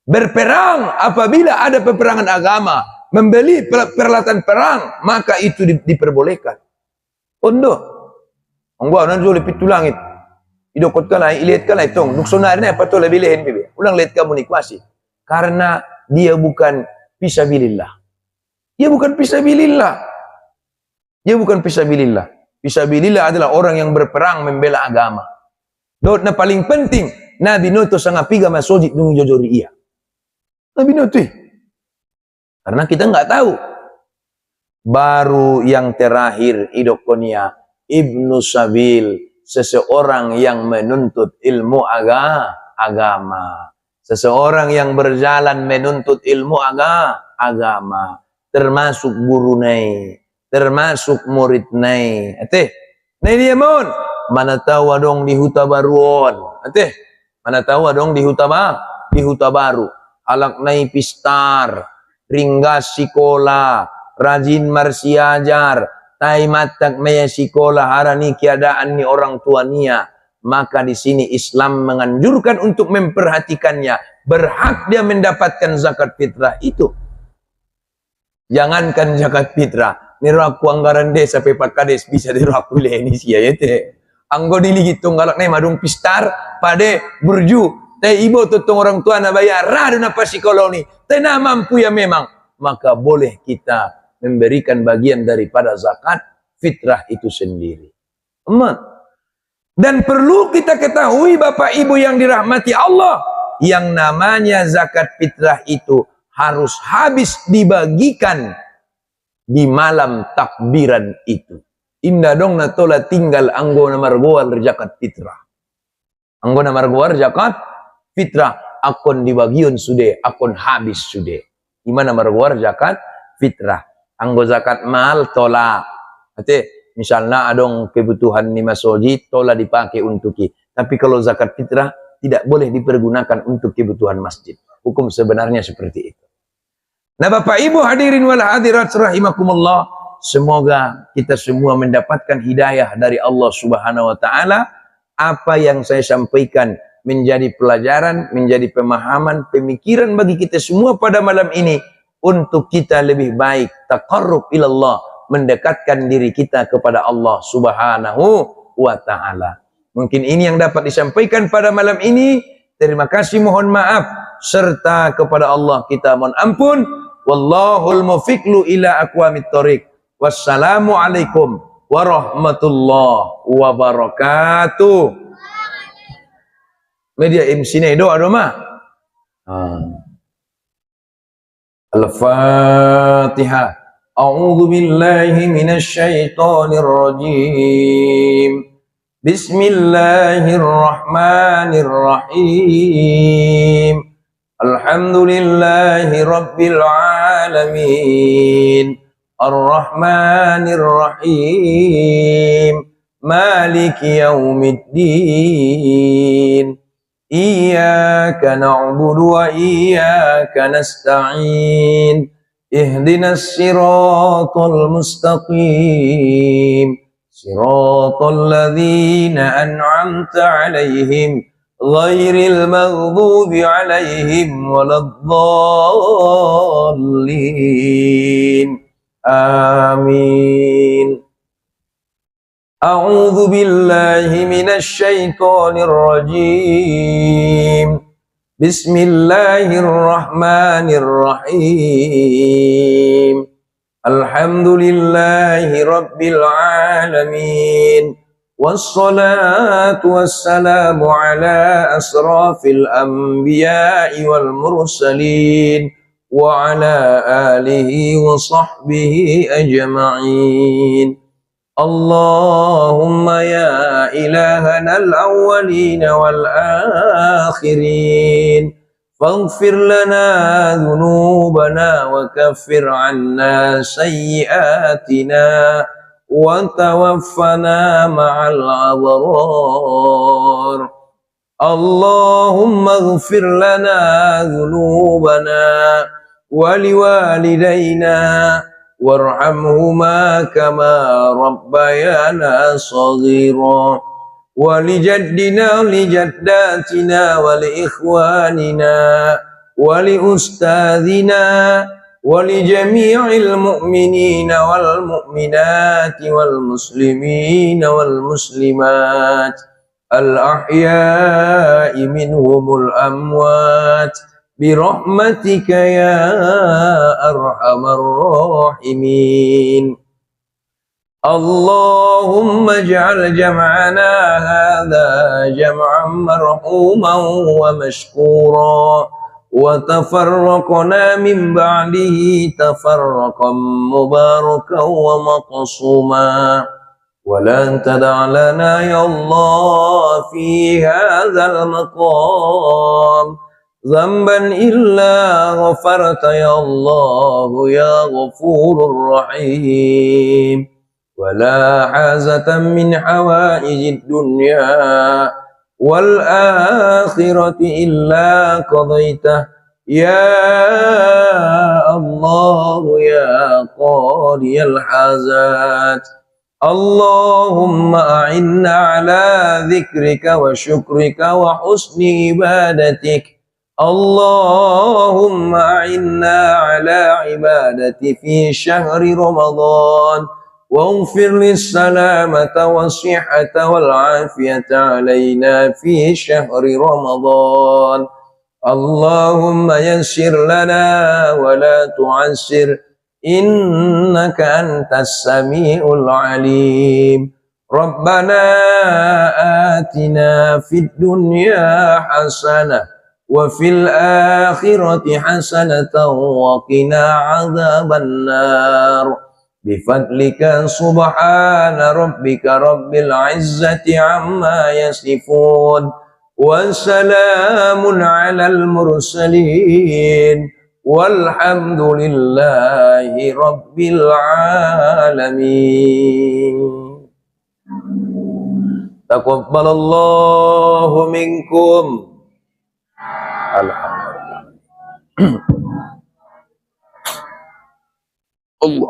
[SPEAKER 1] Berperang apabila ada peperangan agama, membeli peralatan perang, maka itu diperbolehkan. Ondo. Onggo nan jole pitu langit. Idokot ka na, ilihat ka na itong. Nuksonar na, pato labilihin, bibi. Ulang lihat ka mo ni Kwasi. Karena dia bukan fisabilillah. Dia bukan fisabilillah. Dia bukan fisabilillah. Fisabilillah adalah orang yang berperang membela agama. Dot na paling penting, Nabi Nuto sangat piga masojid nung jojori iya. Nabi Nuto karena kita nggak tahu. Baru yang terakhir idokonia Ibnu Sabil. Seseorang yang menuntut ilmu agama. Seseorang yang berjalan menuntut ilmu agama. Termasuk guru nai. Termasuk murid nai. Nai dia mon. Mana tahu dong di huta baruon. Mana tahu dong di huta baru. Alak nai pistar. Ringgas sikola. Rajin marsiajar. Tai matak maya sikola harani kiadaan ni orang tuanya. Maka di sini Islam menganjurkan untuk memperhatikannya. Berhak dia mendapatkan zakat fitrah itu. Jangankan zakat fitrah. Niru aku anggaran desa pepat kades bisa niru aku leni sia yete. Anggo diligitong galak na madung pistar pade burju. Tai ibo tutong orang tua na bayar rado na pasikoloni. Tai na mampu ya memang. Maka boleh kita memberikan bagian daripada zakat fitrah itu sendiri. Dan perlu kita ketahui Bapak Ibu yang dirahmati Allah, yang namanya zakat fitrah itu harus habis dibagikan di malam takbiran itu. Indah dong na tola tinggal anggo na margoal zakat fitrah. Anggo na margoal zakat fitrah akon dibagion sude, akon habis sude. Di mana margoal zakat fitrah. Anggo zakat mal tola. Misalnya adong kebutuhan ni masjid tola dipakai untuki. Tapi kalau zakat fitrah tidak boleh dipergunakan untuk kebutuhan masjid. Hukum sebenarnya seperti itu. Nah Bapak Ibu hadirin wal hadirat rahimakumullah, semoga kita semua mendapatkan hidayah dari Allah Subhanahu wa taala. Apa yang saya sampaikan menjadi pelajaran, menjadi pemahaman, pemikiran bagi kita semua pada malam ini untuk kita lebih baik, taqarrub ilallah, mendekatkan diri kita kepada Allah Subhanahu wa ta'ala. Mungkin ini yang dapat disampaikan pada malam ini. Terima kasih, mohon maaf, serta kepada Allah kita mohon ampun. Wallahul mufiqlu ila aqwamit thoriq. Wassalamualaikum warahmatullahi wabarakatuh. Media MC ni doa mah. Al-Fatihah. A'udzu billahi minasy syaithanir rajim. Bismillahirrahmanirrahim. Alhamdulillahi rabbil alamin. Ar-Rahmanir Rahim. Maliki yaumiddin. Iyyaka na'budu wa iyyaka nasta'in. Ihdinas siratal mustaqim. Siratal ladzina an'amta 'alaihim ghairil maghdubi 'alaihim waladdallin. Amin. A'udzu billahi minasy syaithanir rajim. Bismillahirrahmanirrahim. Alhamdulillahi rabbil alamin. Wassalatu wassalamu ala asrafil anbiya'i wal mursalin wa ala alihi wa sahbihi ajma'in. Allahumma ya ilahana al-awwalin wal-akhirin, faghfir lana dhunubana wa kaffir anna sayyiatina wa tawaffana ma'al abrar. Allahumma ighfir lana dhunubana wa liwalidayna warhamhuma kama rabbayana saghira, wa lijaddina lijaddatina wa liikhwanina wa liustadhina wa lijami'il mu'minina wal mu'minati wal muslimina wal muslimat al ahya'i minhumul amwat birahmatika ya arhamar rahimin. Allahumma ij'al jam'ana hadha jam'an marhuman wa mashkura, wa tafarraqna min ba'dihi tafarraqan mubarakan wa maqsuma, wa la tada' lana ya Allah fi hadzal maqam zamban illa ghafarta ya Allah ya ghafurur rahim, wa la hazatan min hawaijid dunya wal akhirati illa qadaitah ya Allah ya qadiyal hazat. Allahumma a'inna ala dzikrika wa syukrika wa husni ibadatik. Allahumma a'inna ala ibadati fi syahri Ramadan, waghfir lis-salamata was-sihhata wal-'afiyata 'alaina fi syahri Ramadan. Allahumma yassir lana wa la tu'assir, innaka antas sami'ul 'alim. Rabbana atina fid dunya hasanah wa fil akhirati hasanatan wa qina adzaban nar. Bifadlika subhana rabbika rabbil izzati amma yasifun, wa salamun alal mursalin, walhamdulillahi rabbil alamin. Taqabbalallahu minkum. Alhamdulillah. Allah